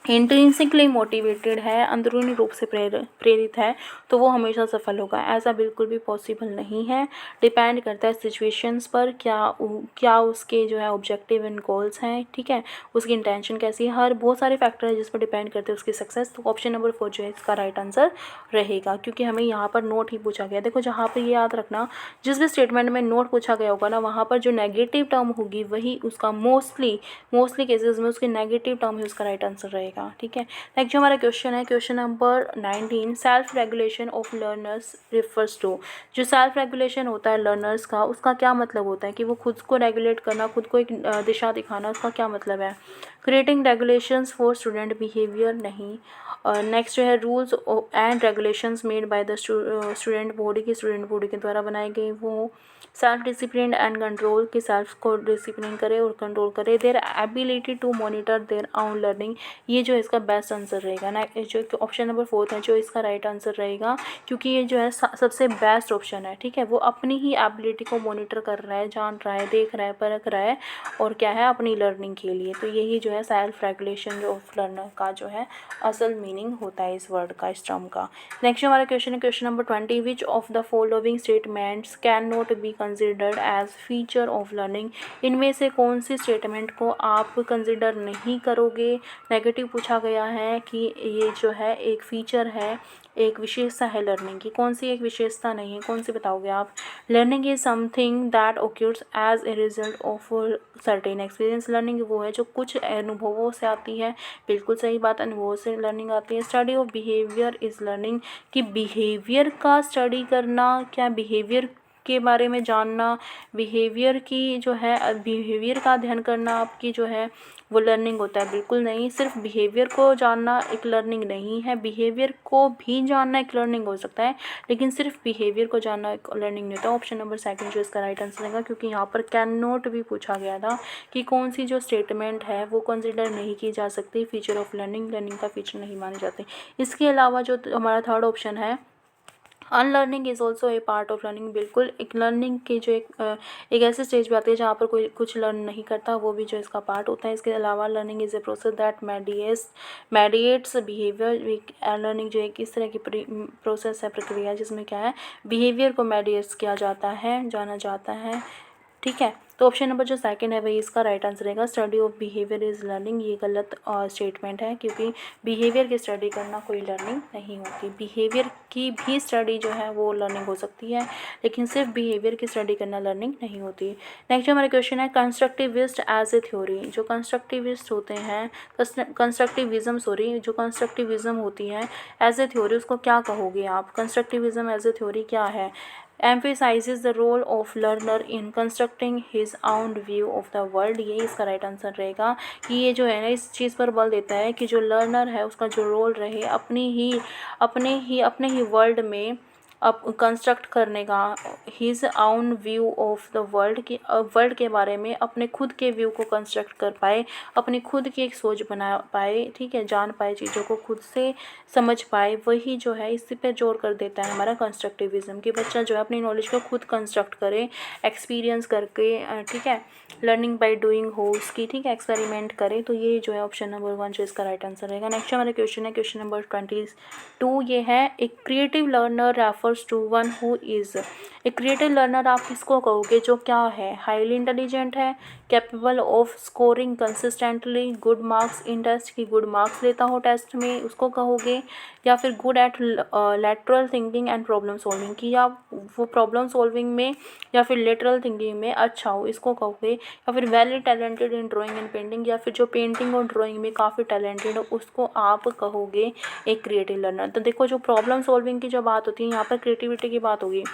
इंट्रिंसिकली मोटिवेटेड है, अंदरूनी रूप से प्रेरित है, तो वो हमेशा सफल होगा। ऐसा बिल्कुल भी पॉसिबल नहीं है। डिपेंड करता है सिचुएशंस पर, क्या उसके जो है ऑब्जेक्टिव एंड गोल्स हैं, ठीक है, उसकी इंटेंशन कैसी है, हर बहुत सारे फैक्टर है जिस पर डिपेंड करते हैं उसकी सक्सेस। तो ऑप्शन नंबर 4 जो है इसका राइट आंसर रहेगा, क्योंकि हमें यहाँ पर नोट ही पूछा गया। देखो जहाँ पर ये याद रखना, जिस भी स्टेटमेंट में नोट पूछा गया होगा ना, वहाँ पर जो नेगेटिव टर्म होगी वही उसका मोस्टली केसेस में उसकी नेगेटिव टर्म ही उसका राइट आंसर रहेगा, ठीक है। नेक्स्ट जो हमारा क्वेश्चन है, question number 19, self regulation of learners refers to. जो सेल्फ रेगुलेशन होता है लर्नर्स का, उसका क्या मतलब होता है कि वो खुद को रेगुलेट करना, खुद को एक दिशा दिखाना, उसका क्या मतलब है। Creating regulations for student behaviour, नहीं। नेक्स्ट जो है rules and regulations made by the student body, की स्टूडेंट बॉडी के द्वारा बनाए गए वो। सेल्फ डिसिप्लिन एंड कंट्रोल, की सेल्फ को डिसिप्लिन करे और कंट्रोल करे। Their ability to monitor their own learning, ये जो इसका बेस्ट आंसर रहेगा ना, जो ऑप्शन नंबर 4 है जो इसका राइट आंसर रहेगा, क्योंकि ये जो है सबसे बेस्ट ऑप्शन है, ठीक है। वो अपनी ही एबिलिटी को मॉनिटर कर रहा है, जान रहा है, देख रहा है, परख रहा है, और क्या है अपनी लर्निंग के लिए। तो यही जो है सेल्फ रेगुलेशन ऑफ लर्नर का जो है असल मीनिंग होता है इस वर्ड का, इस टर्म का। नेक्स्ट हमारा क्वेश्चन है, question number 20, which of the following statements can not be considered as feature of learning. इनमें से कौन सी स्टेटमेंट को आप कंसिडर नहीं करोगे। नेगेटिव पूछा गया है कि ये जो है एक फीचर है, एक विशेषता है लर्निंग की। कौन सी एक विशेषता नहीं है, कौन सी बताओगे आप। Learning is something that occurs as a result of certain experience. Learning वो है जो कुछ अनुभवों से आती है, बिल्कुल सही बात, अनुभवों से लर्निंग आती है। Study of behaviour is learning, कि बिहेवियर का स्टडी करना, क्या बिहेवियर के बारे में जानना, बिहेवियर की जो है बिहेवियर का अध्ययन करना आपकी जो है वो लर्निंग होता है। बिल्कुल नहीं, सिर्फ बिहेवियर को जानना एक लर्निंग नहीं है। बिहेवियर को भी जानना एक लर्निंग हो सकता है, लेकिन सिर्फ बिहेवियर को जानना एक लर्निंग नहीं होता। ऑप्शन नंबर 2 जो इसका राइट आंसर रहेगा, क्योंकि यहाँ पर कैन नॉट भी पूछा गया था कि कौन सी जो स्टेटमेंट है वो कंसिडर नहीं की जा सकती फीचर ऑफ लर्निंग, लर्निंग का फीचर नहीं माने जाते। इसके अलावा जो हमारा थर्ड ऑप्शन है, unlearning is also a part of learning. बिल्कुल एक लर्निंग की जो एक ऐसे स्टेज पे आती है जहाँ पर कोई कुछ लर्न नहीं करता, वो भी जो इसका पार्ट होता है। इसके अलावा learning is a process that mediates behaviour. Learning जो एक इस तरह की प्रोसेस है, प्रक्रिया, जिसमें क्या है बिहेवियर को मेडिएट्स किया जाता है, जाना जाता है, ठीक है। तो ऑप्शन नंबर जो 2 है वही इसका राइट आंसर रहेगा। Study of behaviour is learning, ये गलत स्टेटमेंट है, क्योंकि बिहेवियर की स्टडी करना कोई लर्निंग नहीं होती। बिहेवियर की भी स्टडी जो है वो लर्निंग हो सकती है, लेकिन सिर्फ बिहेवियर की स्टडी करना लर्निंग नहीं होती। नेक्स्ट हमारा क्वेश्चन है, कंस्ट्रक्टिविस्ट एज ए थ्योरी। जो कंस्ट्रक्टिविस्ट होते हैं, जो कंस्ट्रक्टिविज्म होती है एज ए थ्योरी, उसको क्या कहोगे आप। कंस्ट्रक्टिविज्म एज ए थ्योरी क्या है। emphasizes the role of learner in constructing his own view of the world, ये इसका राइट आंसर रहेगा, कि ये जो है ना इस चीज़ पर बल देता है कि जो लर्नर है उसका जो रोल रहे अपने ही वर्ल्ड में अब कंस्ट्रक्ट करने का, हिज आउन व्यू ऑफ द वर्ल्ड, की वर्ल्ड के बारे में अपने खुद के व्यू को कंस्ट्रक्ट कर पाए, अपनी खुद की एक सोच बना पाए, ठीक है, जान पाए, चीज़ों को खुद से समझ पाए। वही जो है इसी पे जोर कर देता है हमारा कंस्ट्रक्टिविज्म, कि बच्चा जो है अपनी नॉलेज को खुद कंस्ट्रक्ट करे, एक्सपीरियंस करके, ठीक है, लर्निंग बाय डूइंग हो उसकी, ठीक है, एक्सपेरिमेंट करे। तो ये जो है ऑप्शन नंबर 1 जो इसका राइट आंसर रहेगा। नेक्स्ट हमारा क्वेश्चन है, क्वेश्चन नंबर 22, ये है, एक creative learner refers to one who is. एक क्रिएटिव लर्नर आप किसको कहोगे, जो क्या है, हाईली इंटेलिजेंट है, capable of scoring consistently good marks in test, की गुड मार्क्स लेता हो टेस्ट में, उसको कहोगे, या फिर good at lateral thinking and problem solving, की आप वो प्रॉब्लम सॉल्विंग में या फिर लेटरल थिंकिंग में अच्छा हो, इसको कहोगे, या फिर very talented in drawing and painting, या फिर जो पेंटिंग और ड्राइंग में काफ़ी टैलेंटेड हो, उसको आप कहोगे एक क्रिएटिव लर्नर। तो देखो जो प्रॉब्लम सॉल्विंग की जो बात होती है यहाँ पर क्रिएटिविटी की बात होगी,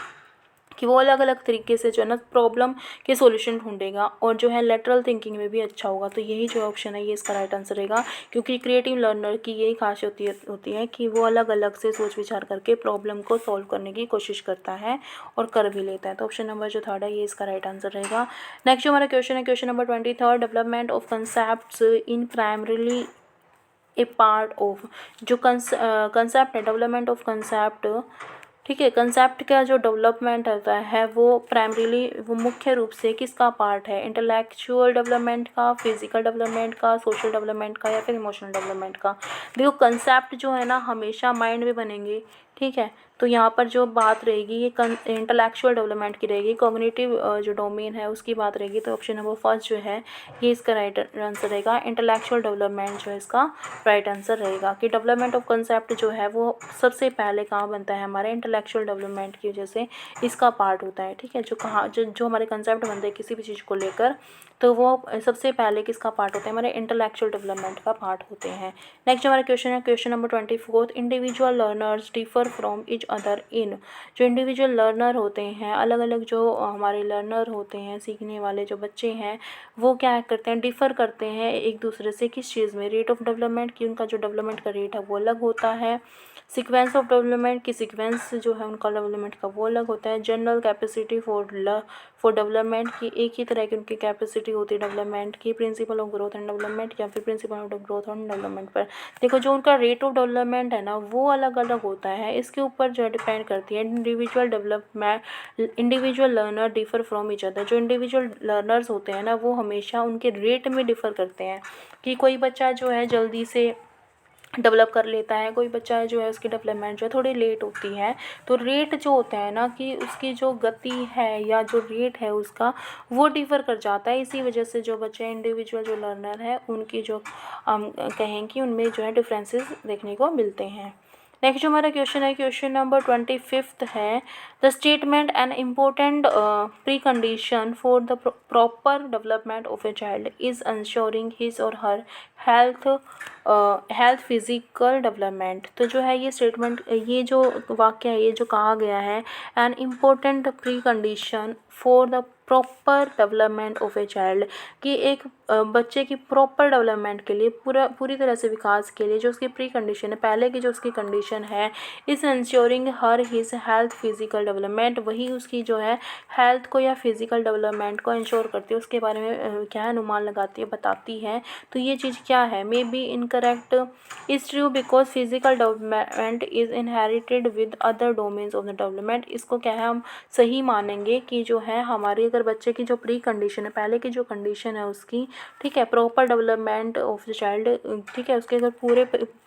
कि वो अलग अलग तरीके से जो है ना प्रॉब्लम के सॉल्यूशन ढूंढेगा और जो है लेटरल थिंकिंग में भी अच्छा होगा। तो यही जो ऑप्शन है ये इसका राइट आंसर रहेगा, क्योंकि क्रिएटिव लर्नर की यही खासियत होती है कि वो अलग अलग से सोच विचार करके प्रॉब्लम को सॉल्व करने की कोशिश करता है और कर भी लेता है। तो ऑप्शन नंबर जो थर्ड है ये इसका राइट आंसर रहेगा। नेक्स्ट जो हमारा क्वेश्चन है, question number 23, development of concept in primarily A part of. जो कंसेप्ट है, डेवलपमेंट ऑफ कंसेप्ट, ठीक है, कंसेप्ट का जो डेवलपमेंट होता है वो प्राइमरीली, वो मुख्य रूप से किसका पार्ट है, इंटेलेक्चुअल डेवलपमेंट का, फिजिकल डेवलपमेंट का, सोशल डेवलपमेंट का, या फिर इमोशनल डेवलपमेंट का। देखो कंसेप्ट जो है ना हमेशा माइंड में बनेंगे, ठीक है, तो यहाँ पर जो बात रहेगी ये इंटेलेक्चुअल डेवलपमेंट की रहेगी, कॉग्निटिव जो डोमेन है उसकी बात रहेगी। तो ऑप्शन नंबर फर्स्ट जो है ये इसका राइट आंसर रहेगा, इंटेलेक्चुअल डेवलपमेंट जो है इसका राइट आंसर रहेगा। कि डेवलपमेंट ऑफ कंसेप्ट जो है वो सबसे पहले कहाँ बनता है, हमारे इंटेलेक्चुअल डेवलपमेंट की वजह से इसका पार्ट होता है, ठीक है। जो हमारे कंसेप्ट बनते हैं किसी भी चीज़ को लेकर, तो वो सबसे पहले किसका पार्ट होता है, हमारे इंटेलेक्चुअल डेवलपमेंट का पार्ट होते हैं। नेक्स्ट हमारा क्वेश्चन है, question number 24, individual learners differ from each other in. जो इंडिविजुअल लर्नर होते हैं, अलग अलग जो हमारे लर्नर होते हैं, सीखने वाले जो बच्चे हैं, वो क्या करते हैं, डिफ़र करते हैं एक दूसरे से किस चीज़ में, रेट ऑफ डेवलपमेंट की, उनका जो डेवलपमेंट का रेट है वो अलग होता है। सीक्वेंस ऑफ डेवलपमेंट की, सीक्वेंस जो है उनका डेवलपमेंट का वो अलग होता है। जनरल कैपेसिटी फॉर डेवलपमेंट की, एक ही तरह की उनकी कैपेसिटी होती है डेवलपमेंट की। Principle of growth and development या फिर principle of growth and development पर देखो जो उनका रेट ऑफ डेवलपमेंट है ना वो अलग अलग होता है। इसके ऊपर जो डिपेंड करती है individual learner differ from each other. जो इंडिविजुअल लर्नर्स होते हैं ना वो हमेशा उनके रेट में डिफ़र करते हैं, कि कोई बच्चा जो है जल्दी से डेवलप कर लेता है, कोई बच्चा जो है उसकी डेवलपमेंट जो है थोड़ी लेट होती है। तो रेट जो होता है ना कि उसकी जो गति है या जो रेट है उसका वो डिफ़र कर जाता है। इसी वजह से जो बच्चे इंडिविजुअल जो लर्नर है उनकी जो हम कहें कि उनमें जो है डिफरेंसेस देखने को मिलते हैं। नेक्स्ट जो हमारा क्वेश्चन है, क्वेश्चन नंबर 25 है, the statement an important pre condition for the proper development of a child is ensuring his और हर हेल्थ फिजिकल डेवलपमेंट। तो जो है ये स्टेटमेंट, ये जो वाक्य है, ये जो कहा गया है, an important pre condition for the proper development of a child, कि एक बच्चे की प्रॉपर डेवलपमेंट के लिए, पूरी तरह से विकास के लिए जो उसकी प्री कंडीशन है, पहले की जो उसकी कंडीशन है, इस ensuring her his health physical development, वही उसकी जो है हेल्थ को या फिजिकल डेवलपमेंट को इंश्योर करती है, उसके बारे में क्या है अनुमान लगाती है, बताती है। तो ये चीज़ क्या है, may be incorrect, is true because physical development is inherited with other domains of the development. इसको क्या है हम सही मानेंगे कि जो है हमारी अगर बच्चे की जो प्री कंडीशन है, पहले की जो कंडीशन है उसकी, ठीक है, proper development of the child, ठीक है, उसके अगर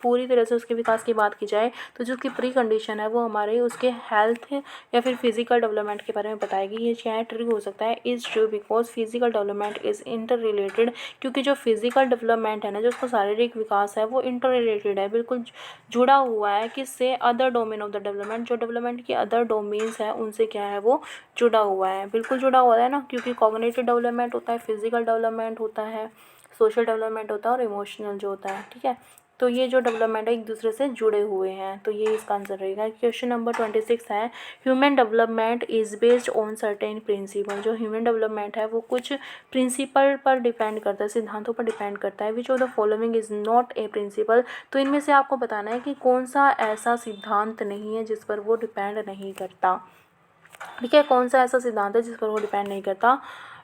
पूरी तरह से उसके विकास की बात की जाए तो जो उसकी प्री कंडीशन है वो हमारे उसके हेल्थ या फिर फिजिकल डेवलपमेंट के बारे में बताएगी। ये क्या है, ट्रू हो सकता है, is true because physical development is inter related, क्योंकि जो फिजिकल डेवलपमेंट है ना, जो उसका शारीरिक विकास है वो इंटर रिलेटेड है, बिल्कुल जुड़ा हुआ है किससे, other domain of the development. जो डेवलपमेंट की अदर डोमेन्स है उनसे क्या है वो जुड़ा हुआ है, बिल्कुल जुड़ा हुआ है ना, क्योंकि कॉग्निटिव डेवलपमेंट होता है, फिजिकल डेवलपमेंट होता है, सोशल डेवलपमेंट होता है और इमोशनल जो होता है, ठीक है। तो ये जो डेवलपमेंट है एक दूसरे से जुड़े हुए हैं, तो ये इसका आंसर रहेगा। क्वेश्चन नंबर 26 है, human development is based on certain principle. जो ह्यूमन डेवलपमेंट है वो कुछ प्रिंसिपल पर डिपेंड करता है, सिद्धांतों पर डिपेंड करता है। Which of the following is not a principle. तो इनमें से आपको बताना है कि कौन सा ऐसा सिद्धांत नहीं है जिस पर वो डिपेंड नहीं करता, ठीक है, कौन सा ऐसा सिद्धांत है जिस पर वो डिपेंड नहीं करता।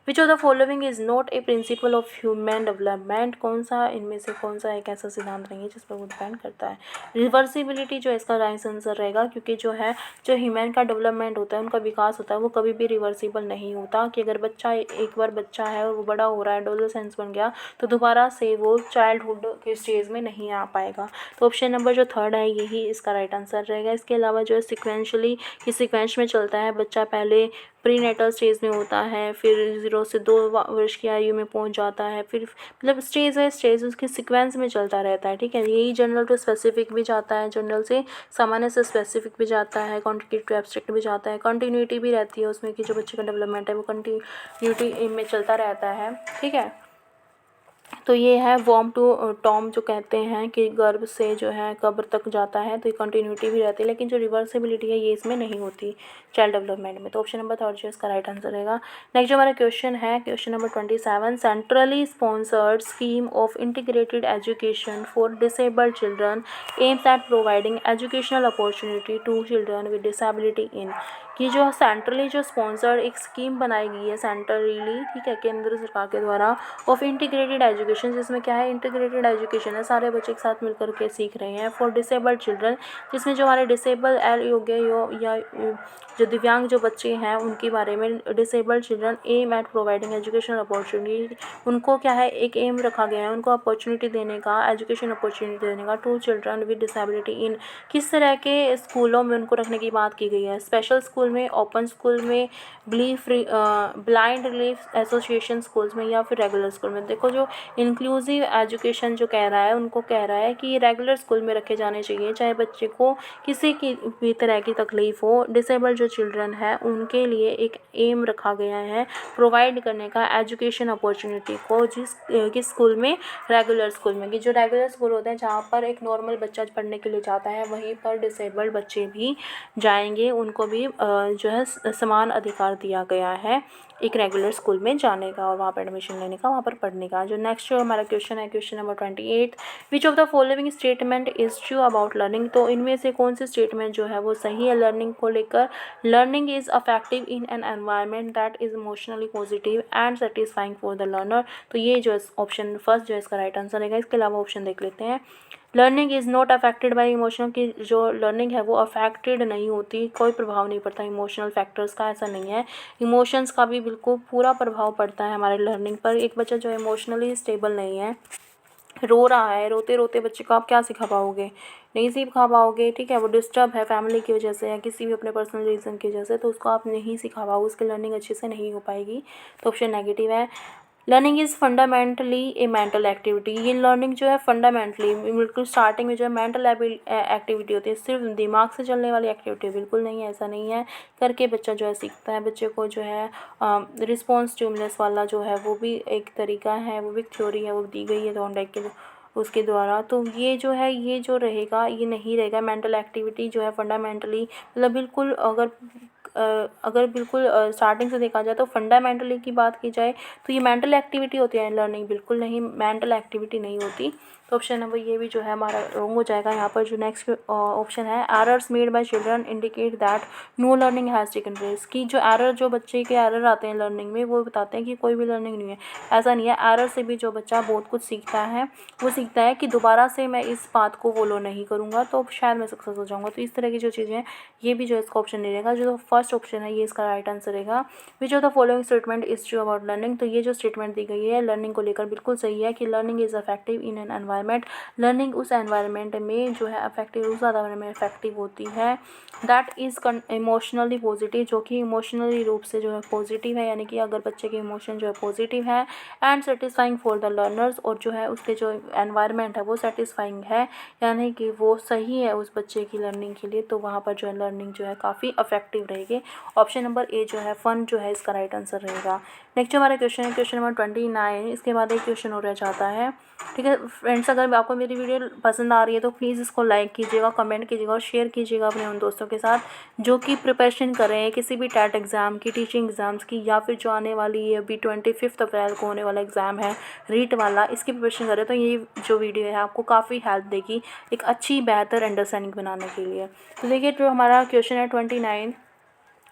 विच of the following is not a principle of human development. कौन सा इनमें से कौन सा एक ऐसा सिद्धांत नहीं है जिस पर वो डिपेंड करता है। रिवर्सिबिलिटी जो इसका राइट आंसर रहेगा, क्योंकि जो है जो ह्यूमन का डेवलपमेंट होता है, उनका विकास होता है, वो कभी भी रिवर्सिबल नहीं होता। कि अगर बच्चा एक बार बच्चा है और वो बड़ा हो रहा है, एडोलेसेंस बन गया, तो दोबारा से वो चाइल्डहुड के स्टेज में नहीं आ पाएगा। तो ऑप्शन नंबर जो थर्ड है यही इसका राइट आंसर रहेगा। इसके अलावा जो है सिक्वेंशली, इस सिक्वेंस में चलता है, बच्चा पहले प्री नेटल स्टेज में होता है, फिर 0 से 2 वर्ष की आयु में पहुंच जाता है, फिर मतलब स्टेज है स्टेज उसके सीक्वेंस में चलता रहता है, ठीक है। यही जनरल टू स्पेसिफिक भी जाता है, जनरल से सामान्य से स्पेसिफिक भी जाता है, कॉन्टिनेटिव टू एब्स्ट्रैक्ट भी जाता है, कंटिन्यूटी भी रहती है उसमें कि जो बच्चे का डेवलपमेंट है वो कंटिन्यूटी में चलता रहता है, ठीक है। तो ये है वॉर्म टू टॉम जो कहते हैं कि गर्भ से जो है कब्र तक जाता है, तो ये कंटिन्यूटी भी रहती है, लेकिन जो रिवर्सिबिलिटी है ये इसमें नहीं होती चाइल्ड डेवलपमेंट में। तो ऑप्शन नंबर 3 जो इसका राइट आंसर रहेगा। नेक्स्ट जो हमारा क्वेश्चन है, question number 27, centrally sponsored scheme of integrated education for disabled children aims at providing educational opportunity to children with disability in. कि जो सेंट्रली जो स्पॉन्सर्ड एक स्कीम बनाई गई है सेंट्रली, ठीक है, केंद्र सरकार के द्वारा, ऑफ इंटीग्रेटेड एजुकेशन, जिसमें क्या है इंटीग्रेटेड एजुकेशन है, सारे बच्चे एक साथ मिलकर के सीख रहे हैं, फॉर डिसेबल्ड चिल्ड्रन, जिसमें जो हमारे डिसेबल योग्य या जो दिव्यांग जो बच्चे हैं उनके बारे में, disabled children aim at providing educational opportunity, उनको क्या है एक एम रखा गया है उनको अपॉर्चुनिटी देने का, एजुकेशन अपॉर्चुनिटी देने का टू चिल्ड्रन विद डिसेबिलिटी इन। किस तरह के स्कूलों में उनको रखने की बात की गई है, स्पेशल स्कूल में, ओपन स्कूल में, ब्लाइंड रिलीफ एसोसिएशन स्कूल्स में, या फिर रेगुलर स्कूल में। देखो जो इंक्लूसिव एजुकेशन जो कह रहा है, उनको कह रहा है कि रेगुलर स्कूल में रखे जाने चाहिए, चाहे बच्चे को किसी की भी तरह की तकलीफ़ हो। डिसेबल्ड जो चिल्ड्रन है उनके लिए एक एम रखा गया है प्रोवाइड करने का एजुकेशन अपॉर्चुनिटी को, किस स्कूल में, रेगुलर स्कूल में। कि जो रेगुलर स्कूल होते हैं जहाँ पर एक नॉर्मल बच्चा पढ़ने के लिए जाता है, वहीं पर डिसेबल्ड बच्चे भी जाएंगे, उनको भी जो है समान अधिकार दिया गया है एक रेगुलर स्कूल में जाने का और वहाँ पर एडमिशन लेने का, वहाँ पर पढ़ने का। जो नेक्स्ट जो हमारा क्वेश्चन है, question number 28, which of the following statement is true about learning. तो इनमें से कौन सी स्टेटमेंट जो है वो सही है लर्निंग को लेकर। Learning is affective in an environment that is emotionally positive and satisfying for the learner. तो ये जो ऑप्शन फर्स्ट जो इसका राइट आंसर रहेगा। इसके अलावा ऑप्शन देख लेते हैं। Learning is not affected by emotion, की जो लर्निंग है वो अफेक्टेड नहीं होती, कोई प्रभाव नहीं पड़ता इमोशनल फैक्टर्स का, ऐसा नहीं है। इमोशंस का भी बिल्कुल पूरा प्रभाव पड़ता है हमारे लर्निंग पर। एक बच्चा जो इमोशनली स्टेबल नहीं है, रो रहा है, रोते रोते बच्चे को आप क्या सिखा पाओगे, नहीं सिखा पाओगे, ठीक है। वो डिस्टर्ब है फैमिली की वजह से या किसी भी अपने पर्सनल रीज़न की वजह से, तो उसको आप नहीं सिखा पाओगे, उसकी लर्निंग अच्छे से नहीं हो पाएगी। तो ऑप्शन नेगेटिव है। Learning is fundamentally A mental activity. ये लर्निंग जो है फंडामेंटली बिल्कुल स्टार्टिंग में जो है मेंटल एक्टिविटी होती है, सिर्फ दिमाग से चलने वाली एक्टिविटी बिल्कुल नहीं है, ऐसा नहीं है। करके बच्चा जो है सीखता है। बच्चे को जो है रिस्पॉन्स स्टिमुलस वाला जो है वो भी एक तरीका है, वो भी थ्योरी है, वो दी गई है थॉर्नडाइक के उसके द्वारा। तो ये जो है ये जो रहेगा ये नहीं रहेगा। मेंटल एक्टिविटी जो है फंडामेंटली मतलब बिल्कुल अगर बिल्कुल स्टार्टिंग से देखा जाए तो फंडामेंटली की बात की जाए तो ये मेंटल एक्टिविटी होती है, लर्निंग बिल्कुल नहीं मेंटल एक्टिविटी नहीं होती। तो ऑप्शन नंबर ये भी जो है हमारा रॉन्ग हो जाएगा। यहाँ पर जो नेक्स्ट ऑप्शन है, errors made by children indicate that know learning has taken place. की जो एरर जो बच्चे के एरर आते हैं लर्निंग में, वो बताते हैं कि कोई भी लर्निंग नहीं है, ऐसा नहीं है। एरर से भी जो बच्चा बहुत कुछ सीखता है, वो सीखता है कि दोबारा से मैं इस बात को फॉलो नहीं करूँगा तो शायद मैं सक्सेस हो जाऊँगा। तो इस तरह की जो चीज़ें हैं ये भी जो इसका ऑप्शन नहीं रहेगा। जो फर्स्ट ऑप्शन है ये इसका राइट आंसर रहेगा। विच of the following statement is true about learning. तो ये जो स्टेटमेंट दी गई है लर्निंग को लेकर बिल्कुल सही है कि learning is affective in an environment. Learning उस एनवायरनमेंट में जो है अफेक्टिव, उस वातावरण में इफेक्टिव होती है दैट इज़ इमोशनली पॉजिटिव, जो कि इमोशनली रूप से जो है पॉजिटिव है, यानी कि अगर बच्चे के इमोशन जो है पॉजिटिव है, and satisfying for the learners, और जो है उसके जो एनवायरनमेंट है वो सेटिस्फाइंग है, यानी कि वो सही है उस बच्चे की लर्निंग के लिए। तो वहाँ पर जो है लर्निंग जो है काफ़ी अफेक्टिव रहेगी। ऑप्शन नंबर ए जो है फन जो है इसका राइट आंसर रहेगा। नेक्स्ट हमारा क्वेश्चन है क्वेश्चन नंबर 29। इसके बाद एक क्वेश्चन और रह जाता है, ठीक है फ्रेंड्स। अगर आपको मेरी वीडियो पसंद आ रही है तो प्लीज़ इसको लाइक कीजिएगा, कमेंट कीजिएगा और शेयर कीजिएगा अपने उन दोस्तों के साथ जो कि प्रिपरेशन कर रहे हैं किसी भी टेट एग्ज़ाम की, टीचिंग एग्ज़ाम्स की, या फिर जो आने वाली है अभी 25 अप्रैल को होने वाला एग्ज़ाम है रीट वाला, इसकी प्रिपरेशन कर रहे हैं। तो ये जो वीडियो है आपको काफ़ी हेल्प देगी एक अच्छी बेहतर अंडरस्टैंडिंग बनाने के लिए। तो देखिए जो हमारा क्वेश्चन है 29,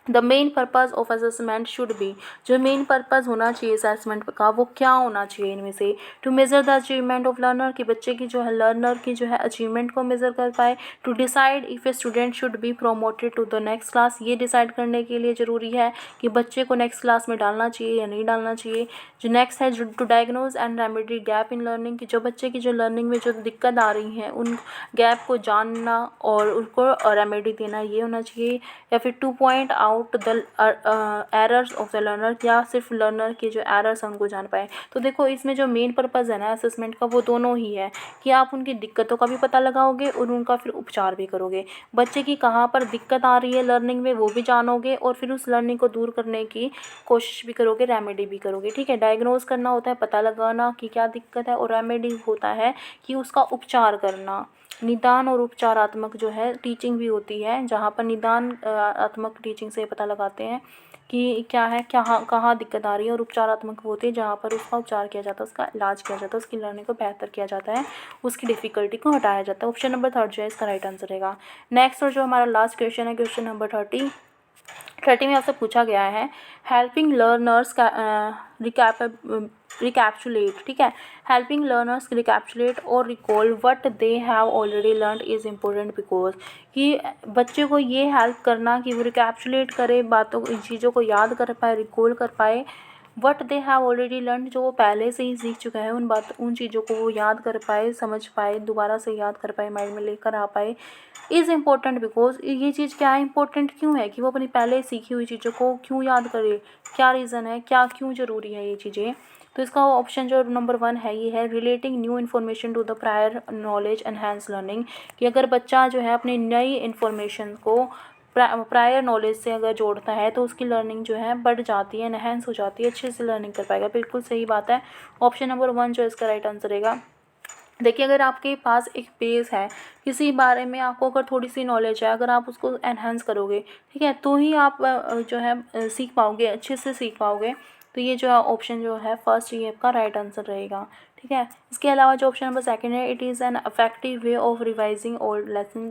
the main purpose of assessment should be. जो मेन पर्पज़ होना चाहिए असेसमेंट का वो क्या होना चाहिए इनमें से। To measure the achievement of learner, कि बच्चे की जो है लर्नर की जो है अचीवमेंट को मेज़र कर पाए। To decide if a student should be promoted to the next class, ये डिसाइड करने के लिए ज़रूरी है कि बच्चे को नेक्स्ट क्लास में डालना चाहिए या नहीं डालना चाहिए। जो नेक्स्ट है to diagnose and remedy gap in learning, की जो बच्चे की जो लर्निंग में जो दिक्कत आ रही है उन गैप को जानना और उनको रेमेडी देना, ये होना चाहिए। या फिर two point out out the errors of the learner, या सिर्फ लर्नर के जो एरर्स हैं उनको जान पाए। तो देखो इसमें जो मेन पर्पज़ है ना असेसमेंट का वो दोनों ही है कि आप उनकी दिक्कतों का भी पता लगाओगे और उनका फिर उपचार भी करोगे। बच्चे की कहाँ पर दिक्कत आ रही है लर्निंग में वो भी जानोगे और फिर उस लर्निंग को दूर करने की कोशिश भी करोगे, रेमेडी भी करोगे। ठीक है, डायग्नोज करना होता है पता लगाना कि क्या दिक्कत है, और रेमेडी होता है कि उसका उपचार करना। निदान और उपचारात्मक जो है टीचिंग भी होती है, जहाँ पर निदान आत्मक टीचिंग से पता लगाते हैं कि क्या है, कहाँ दिक्कत आ रही है, और उपचारात्मक होती है जहाँ पर उसका उपचार किया जाता है, उसका इलाज किया जाता है, उसकी लर्निंग को बेहतर किया जाता है, उसकी डिफ़िकल्टी को हटाया जाता है। ऑप्शन नंबर 3 जो है इसका राइट आंसर रहेगा। नेक्स्ट और जो हमारा लास्ट क्वेश्चन है, क्वेश्चन नंबर 30 में आपसे पूछा गया है हेल्पिंग लर्नर्स रिकैप्चुलेट। ठीक है, हेल्पिंग लर्नर्स रिकैप्चुलेट और recall what they have already learned is important because, कि बच्चे को ये हेल्प करना कि वो रिकैप्चुलेट करे, बातों चीज़ों को याद कर पाए, रिकॉल कर पाए। What they have already learn, जो वो पहले से ही सीख चुका है, उन चीज़ों को वो याद कर पाए, समझ पाए, दोबारा से याद कर पाए, माइंड में लेकर आ पाए। इज़ इम्पोर्टेंट बिकॉज, ये चीज़ क्या है, इंपॉर्टेंट क्यों है कि वो अपनी पहले सीखी हुई चीज़ों को क्यों याद करे, क्या रीज़न है, क्या क्यों ज़रूरी है ये चीज़ें। तो इसका ऑप्शन जो नंबर 1 है ये है relating new information to the prior knowledge enhance learning, कि अगर बच्चा जो है अपनी नई इन्फॉर्मेशन को प्रायर नॉलेज से अगर जोड़ता है तो उसकी लर्निंग जो है बढ़ जाती है, एनहेंस हो जाती है, अच्छे से लर्निंग कर पाएगा। बिल्कुल सही बात है, ऑप्शन नंबर 1 जो इसका राइट आंसर रहेगा। देखिए अगर आपके पास एक बेस है किसी बारे में, आपको अगर थोड़ी सी नॉलेज है, अगर आप उसको एनहांस करोगे, ठीक है, तो ही आप जो है सीख पाओगे, अच्छे से सीख पाओगे। तो ये जो है ऑप्शन जो है फर्स्ट, ये आपका राइट आंसर रहेगा। ठीक है, इसके अलावा जो ऑप्शन नंबर 2 है, it is an effective way of revising old lesson.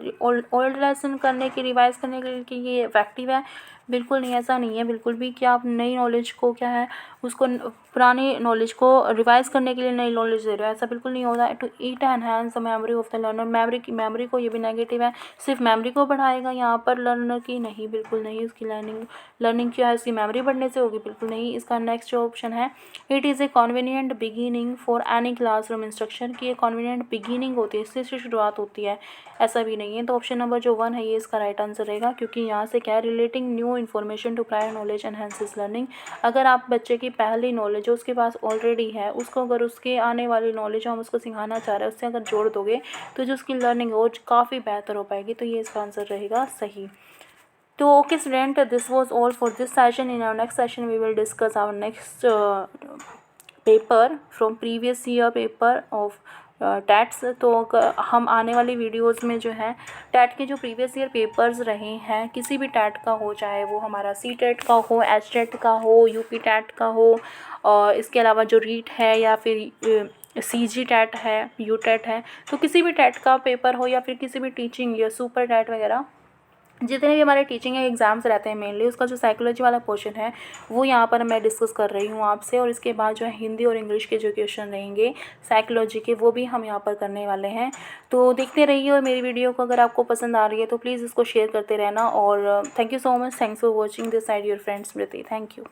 Old lesson करने की, रिवाइज करने के लिए कि ये इफेक्टिव है, बिल्कुल नहीं, ऐसा नहीं है बिल्कुल भी कि आप नई नॉलेज को क्या है उसको पुरानी नॉलेज को रिवाइज करने के लिए नई नॉलेज दे रहे हो, ऐसा बिल्कुल नहीं होता है। To it enhance the memory of the learner, memory को, ये भी नेगेटिव है, सिर्फ मेमोरी को बढ़ाएगा यहाँ पर लर्नर की, नहीं बिल्कुल नहीं। उसकी लर्निंग क्या है, उसकी मेमोरी बढ़ने से होगी, बिल्कुल नहीं। इसका नेक्स्ट जो ऑप्शन है, it is a convenient beginning for any classroom instruction, की ये कन्वीनियंट बिगिनिंग होती है, इससे शुरुआत होती है, ऐसा भी नहीं है। तो ऑप्शन नंबर जो 1 है ये इसका राइट आंसर रहेगा, क्योंकि यहाँ से क्या है, relating new information to prior knowledge enhances learning. अगर आप बच्चे की पहली नॉलेज जो उसके पास ऑलरेडी है उसको, अगर उसके आने वाली नॉलेज हम उसको सिखाना चाह रहे हैं उससे अगर जोड़ दोगे तो जो उसकी लर्निंग है वो काफ़ी बेहतर हो पाएगी। तो ये इसका आंसर रहेगा सही। तो okay student, this was all for this session. In our next session we will discuss our next paper from previous year paper of TETs. तो हम आने वाली वीडियोस में जो है टैट के जो प्रीवियस ईयर पेपर्स रहे हैं, किसी भी टैट का हो, चाहे वो हमारा सी टेट का हो, एच टेट का हो, यूपी टैट का हो, और इसके अलावा जो रीट है या फिर सी जी टैट है, यू टैट है, तो किसी भी टैट का पेपर हो या फिर किसी भी टीचिंग या सुपर टैट वगैरह, जितने भी हमारे टीचिंग के एग्ज़ाम्स रहते हैं मेनली, उसका जो साइकोलॉजी वाला पोर्शन है वो यहाँ पर मैं डिस्कस कर रही हूँ आपसे। और इसके बाद जो है हिंदी और इंग्लिश के जो क्वेश्चन रहेंगे साइकोलॉजी के, वो भी हम यहाँ पर करने वाले हैं। तो देखते रहिए, और मेरी वीडियो को अगर आपको पसंद आ रही है तो प्लीज़ इसको शेयर करते रहना। और thank you so much, thanks for watching this side your friend Smriti, thank you.